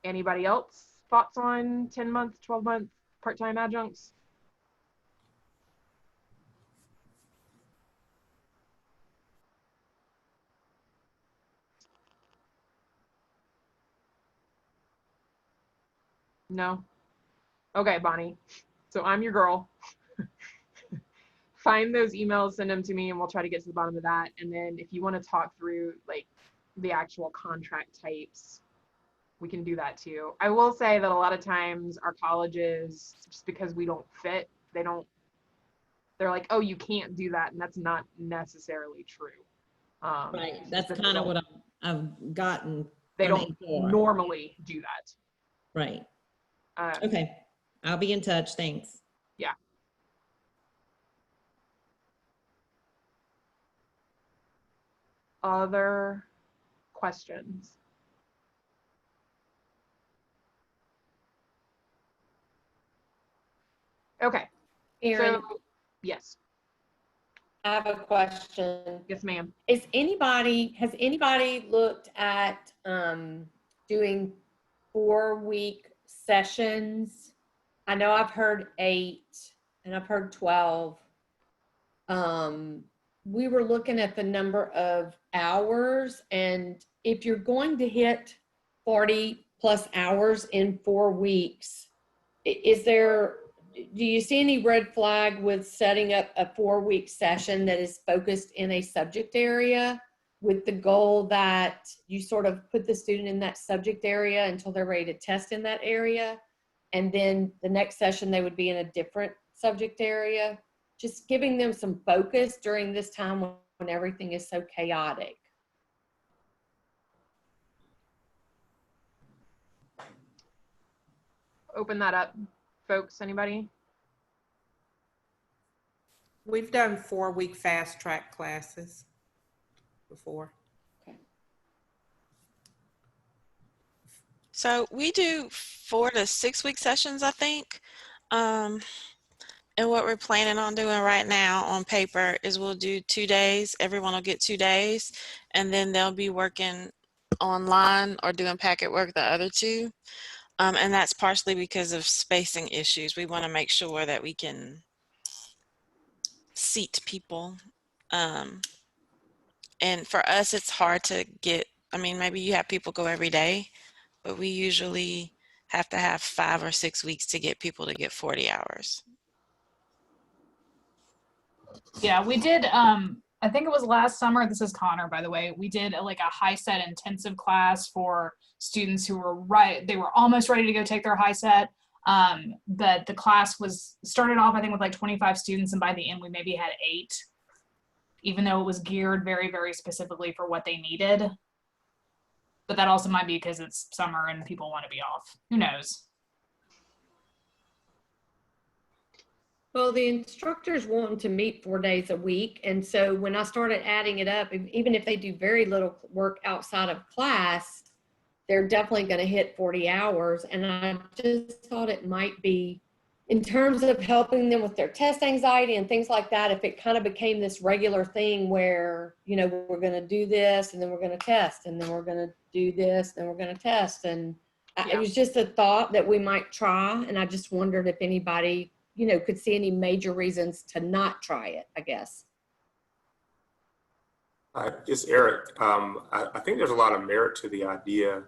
Anybody else thoughts on 10-month, 12-month part-time adjuncts? No? Okay, Bonnie. So I'm your girl. Find those emails, send them to me, and we'll try to get to the bottom of that. And then if you want to talk through like the actual contract types, we can do that too. I will say that a lot of times our colleges, just because we don't fit, they're like, oh, you can't do that. And that's not necessarily true. Right, It's that's just that kind of what I've gotten they from don't HR. normally do that. Right, Um, okay, I'll be in touch, thanks. Yeah. Other questions? Okay, Erin, so yes, I have a question. yes, ma'am. Has anybody looked at doing 4-week sessions? I know I've heard 8 and I've heard 12. We were looking at the number of hours, and if you're going to hit 40 plus hours in 4 weeks, do you see any red flag with setting up a 4-week session that is focused in a subject area with the goal that you sort of put the student in that subject area until they're ready to test in that area? And then the next session, they would be in a different subject area, just giving them some focus during this time when everything is so chaotic. Open that up, folks. Anybody? We've done 4-week fast track classes before. So we do 4 to 6 week sessions, I think. And what we're planning on doing right now on paper is we'll do 2 days. Everyone will get 2 days, and then they'll be working online or doing packet work the other 2. And that's partially because of spacing issues. We want to make sure that we can seat people. And for us, it's hard to get, I mean, maybe you have people go every day, but we usually have to have 5 or 6 weeks to get people to get 40 hours. Yeah, we did, I think it was last summer, this is Connor, by the way, we did like a HiSET intensive class for students who were they were almost ready to go take their HiSET. But the class started off, I think, with like 25 students, and by the end we maybe had 8, even though it was geared very, very specifically for what they needed. But that also might be because it's summer and people want to be off. Who knows? Well, the instructors want them to meet 4 days a week. And so when I started adding it up, even if they do very little work outside of class, they're definitely going to hit 40 hours. And I just thought it might be, in terms of helping them with their test anxiety and things like that, if it kind of became this regular thing where, you know, we're going to do this and then we're going to test, and then we're going to do this, and we're going to test. And Yeah. it was just a thought that we might try. And I just wondered if anybody, you know, could see any major reasons to not try it, I guess. It's Eric. I think there's a lot of merit to the idea.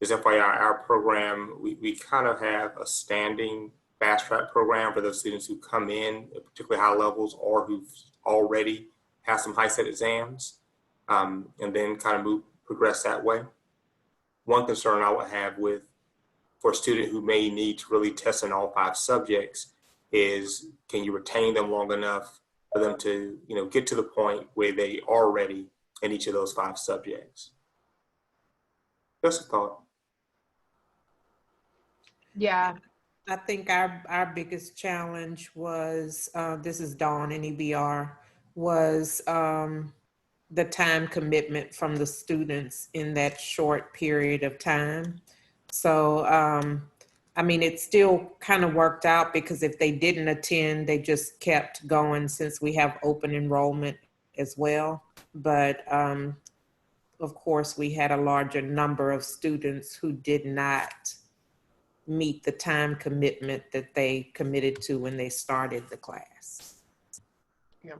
As FYI, our program, we kind of have a standing fast track program for those students who come in at particularly high levels or who've already had some HiSET exams, and then kind of progress that way. One concern I would have for a student who may need to really test in all 5 subjects is, can you retain them long enough for them to, you know, get to the point where they are ready in each of those 5 subjects? Just a thought. Yeah. I think our biggest challenge was, this is Dawn in EBR, was the time commitment from the students in that short period of time. So, I mean, it still kind of worked out because if they didn't attend, they just kept going since we have open enrollment as well. But of course, we had a larger number of students who did not meet the time commitment that they committed to when they started the class. Yeah.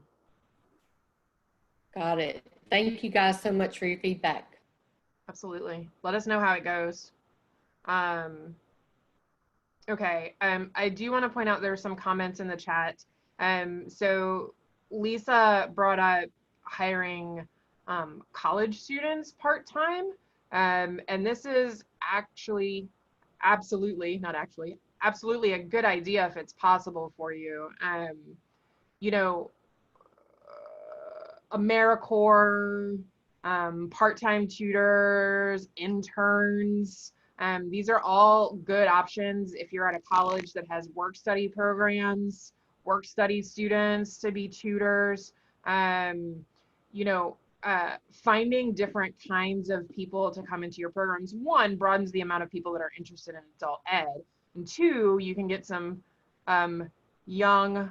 Got it. Thank you guys so much for your feedback. Absolutely. Let us know how it goes. Okay. I do want to point out there are some comments in the chat. So Lisa brought up hiring college students part-time. And this is actually absolutely a good idea if it's possible for you. You know, AmeriCorps, part-time tutors, interns. These are all good options if you're at a college that has work-study programs, work-study students to be tutors. You know, finding different kinds of people to come into your programs, one, broadens the amount of people that are interested in adult ed, and two, you can get some young,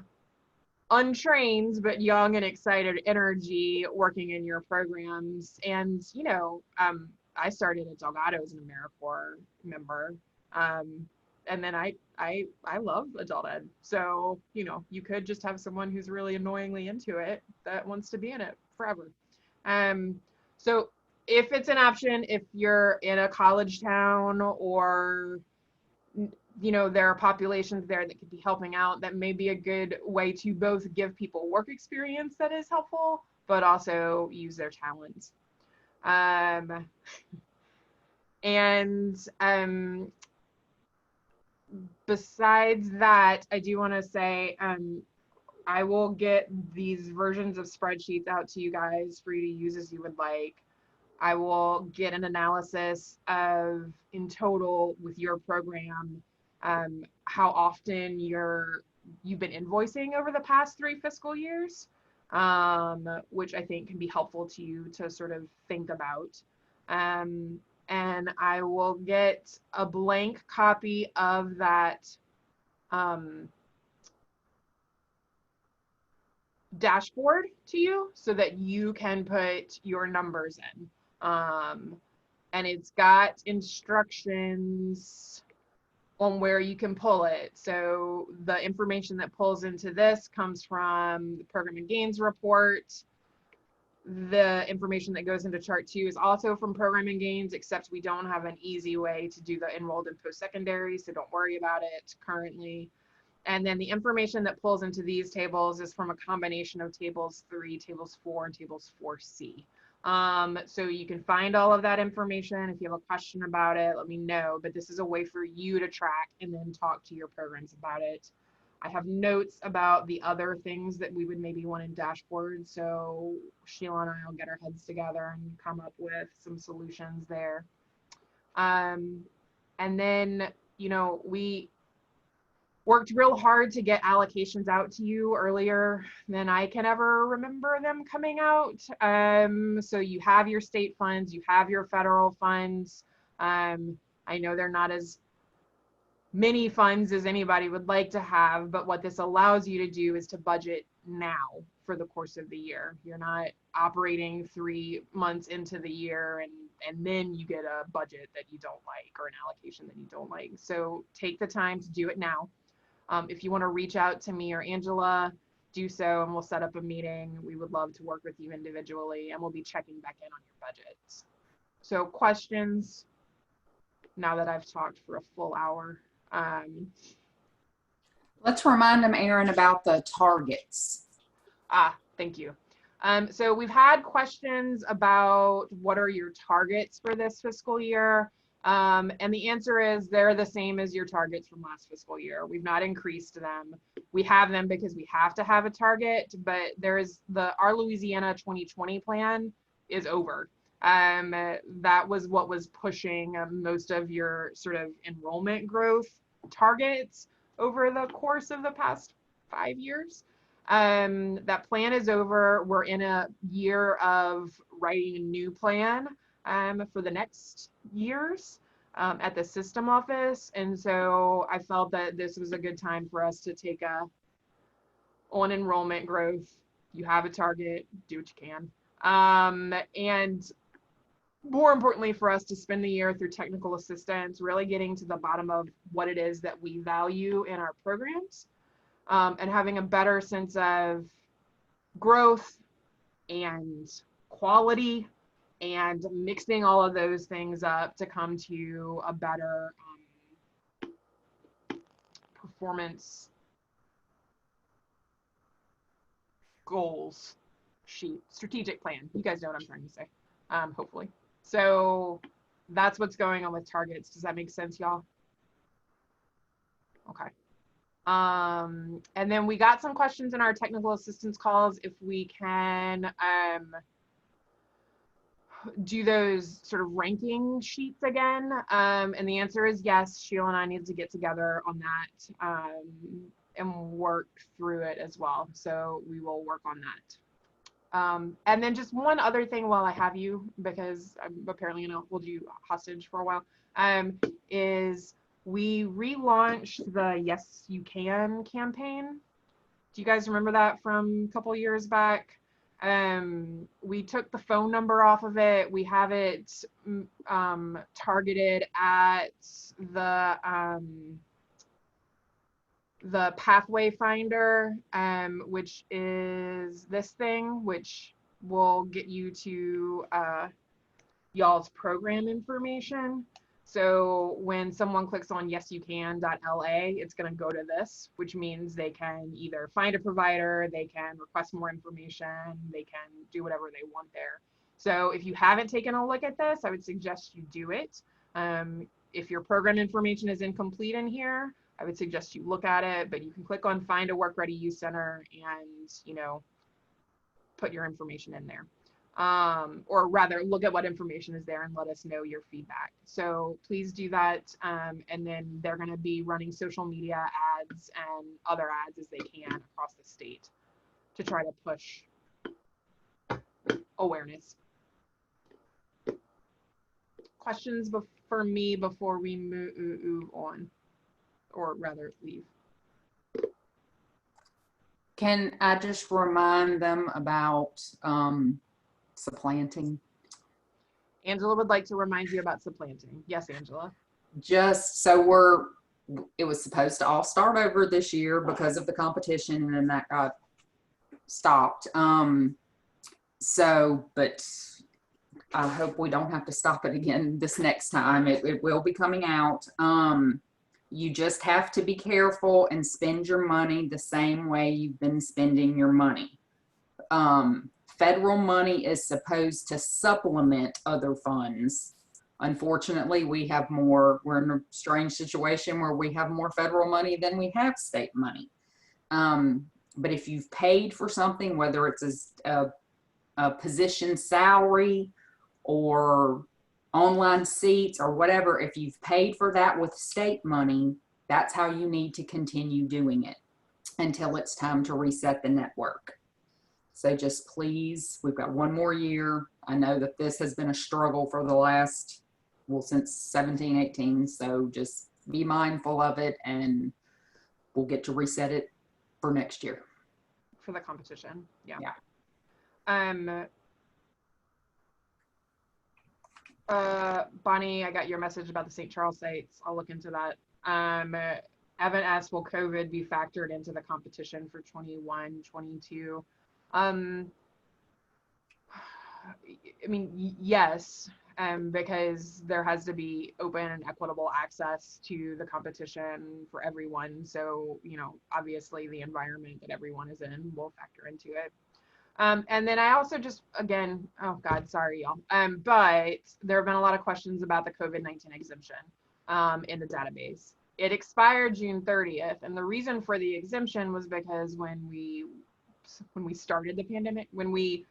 untrained but young and excited energy working in your programs. And you know, I started at Delgado as an AmeriCorps member, and then I love adult ed. So you know, you could just have someone who's really annoyingly into it that wants to be in it forever. So if it's an option, if you're in a college town, or you know, there are populations there that could be helping out, that may be a good way to both give people work experience that is helpful, but also use their talents. Besides that, I do want to say, I will get these versions of spreadsheets out to you guys for you to use as you would like. I will get an analysis of, in total with your program, how often you've been invoicing over the past 3 fiscal years, which I think can be helpful to you to sort of think about. And I will get a blank copy of that dashboard to you so that you can put your numbers in. And it's got instructions on where you can pull it. So the information that pulls into this comes from the Program and Gains report. The information that goes into chart 2 is also from Program and Gains, except we don't have an easy way to do the enrolled and post-secondary, so don't worry about it currently. And then the information that pulls into these tables is from a combination of tables 3, tables 4, and tables 4C. So you can find all of that information. If you have a question about it, let me know, but this is a way for you to track and then talk to your programs about it. I have notes about the other things that we would maybe want in dashboards. So Sheila and I will get our heads together and come up with some solutions there. And then, you know, we worked real hard to get allocations out to you earlier than I can ever remember them coming out. So you have your state funds, you have your federal funds. I know they're not as many funds as anybody would like to have, but what this allows you to do is to budget now for the course of the year. You're not operating 3 months into the year and then you get a budget that you don't like or an allocation that you don't like. So take the time to do it now. If you want to reach out to me or Angela, do so, and we'll set up a meeting. We would love to work with you individually, and we'll be checking back in on your budgets. So questions, now that I've talked for a full hour. Let's remind them, Aaron, about the targets. Thank you. So we've had questions about what are your targets for this fiscal year? And the answer is they're the same as your targets from last fiscal year. We've not increased them. We have them because we have to have a target, but our Louisiana 2020 plan is over. That was what was pushing most of your sort of enrollment growth targets over the course of the past 5 years. That plan is over. We're in a year of writing a new plan for the next years at the system office. And so I felt that this was a good time for us to take on enrollment growth. You have a target, do what you can. And more importantly for us to spend the year through technical assistance, really getting to the bottom of what it is that we value in our programs, and having a better sense of growth and quality, and mixing all of those things up to come to a better performance goals sheet, strategic plan. You guys know what I'm trying to say, hopefully. So that's what's going on with targets. Does that make sense, y'all? Okay. And then we got some questions in our technical assistance calls if we can do those sort of ranking sheets again. And the answer is yes. Sheila and I need to get together on that and work through it as well. So we will work on that. And then just one other thing while I have you, because I'm apparently going to hold you hostage for a while, is we relaunched the Yes You Can campaign. Do you guys remember that from a couple years back? We took the phone number off of it. We have it targeted at the Pathway Finder, which is this thing, which will get you to y'all's program information. So when someone clicks on yesyoucan.la, it's going to go to this, which means they can either find a provider, they can request more information, they can do whatever they want there. So if you haven't taken a look at this, I would suggest you do it. If your program information is incomplete in here, I would suggest you look at it, but you can click on Find a Work Ready Youth Center and, you know, put your information in there. Or rather look at what information is there and let us know your feedback. So please do that. And then they're going to be running social media ads and other ads as they can across the state to try to push awareness. Questions for me before we move on, or rather leave? Can I just remind them about supplanting? Angela would like to remind you about supplanting. Yes, Angela. Just so it was supposed to all start over this year because of the competition, and then that got stopped. But I hope we don't have to stop it again this next time. It will be coming out. You just have to be careful and spend your money the same way you've been spending your money. Federal money is supposed to supplement other funds. Unfortunately, we're in a strange situation where we have more federal money than we have state money. But if you've paid for something, whether it's a position salary or online seats or whatever, if you've paid for that with state money, that's how you need to continue doing it until it's time to reset the network. So just please, we've got one more year. I know that this has been a struggle for the last, since 17, 18. So just be mindful of it and we'll get to reset it for next year. For the competition, yeah. Bonnie, I got your message about the St. Charles sites. I'll look into that. Evan asked, will COVID be factored into the competition for 21, 22? I mean, yes, because there has to be open and equitable access to the competition for everyone. So, you know, obviously the environment that everyone is in will factor into it. And then I also just, again, oh God, sorry, y'all. But there have been a lot of questions about the COVID-19 exemption in the database. It expired June 30th. And the reason for the exemption was because when we started the pandemic, when we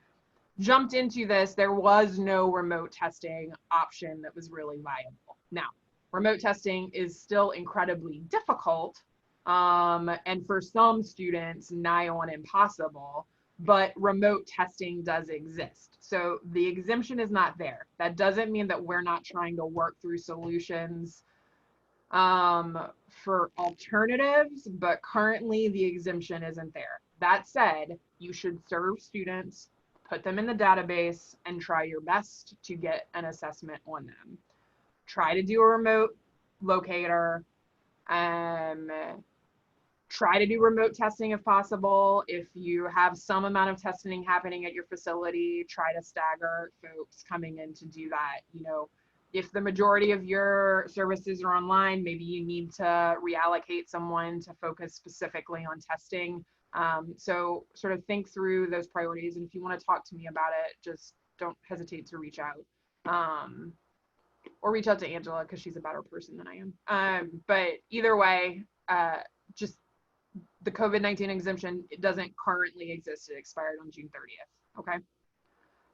jumped into this, there was no remote testing option that was really viable. Now, remote testing is still incredibly difficult. And for some students, nigh on impossible. But remote testing does exist. So the exemption is not there. That doesn't mean that we're not trying to work through solutions for alternatives, but currently the exemption isn't there. That said, you should serve students, put them in the database, and try your best to get an assessment on them. Try to do a remote locator, try to do remote testing if possible. If you have some amount of testing happening at your facility, try to stagger folks coming in to do that. You know, if the majority of your services are online, maybe you need to reallocate someone to focus specifically on testing. So sort of think through those priorities. And if you want to talk to me about it, just don't hesitate to reach out. or reach out to Angela because she's a better person than I am. But either way, just the COVID-19 exemption, it doesn't currently exist. It expired on June 30th. Okay.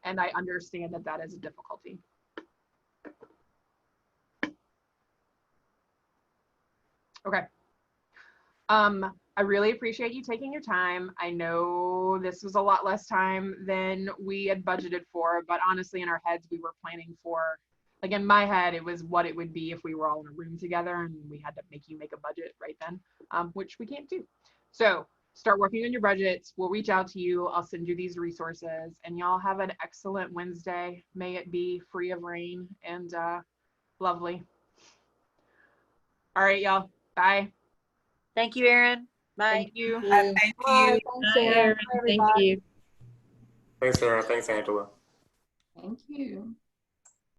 And I understand that that is a difficulty. Okay. I really appreciate you taking your time. I know this was a lot less time than we had budgeted for, but honestly, in our heads, we were planning for, like in my head, it was what it would be if we were all in a room together and we had to make you make a budget right then, which we can't do. So start working on your budgets. We'll reach out to you. I'll send you these resources, and y'all have an excellent Wednesday. May it be free of rain and lovely. All right, y'all. Bye. Thank you, Erin. Bye. Thank you. Thank you. Bye, thanks, Erin. Bye, Thank everybody. you. Thanks, Aaron. Thanks, Angela. Thank you.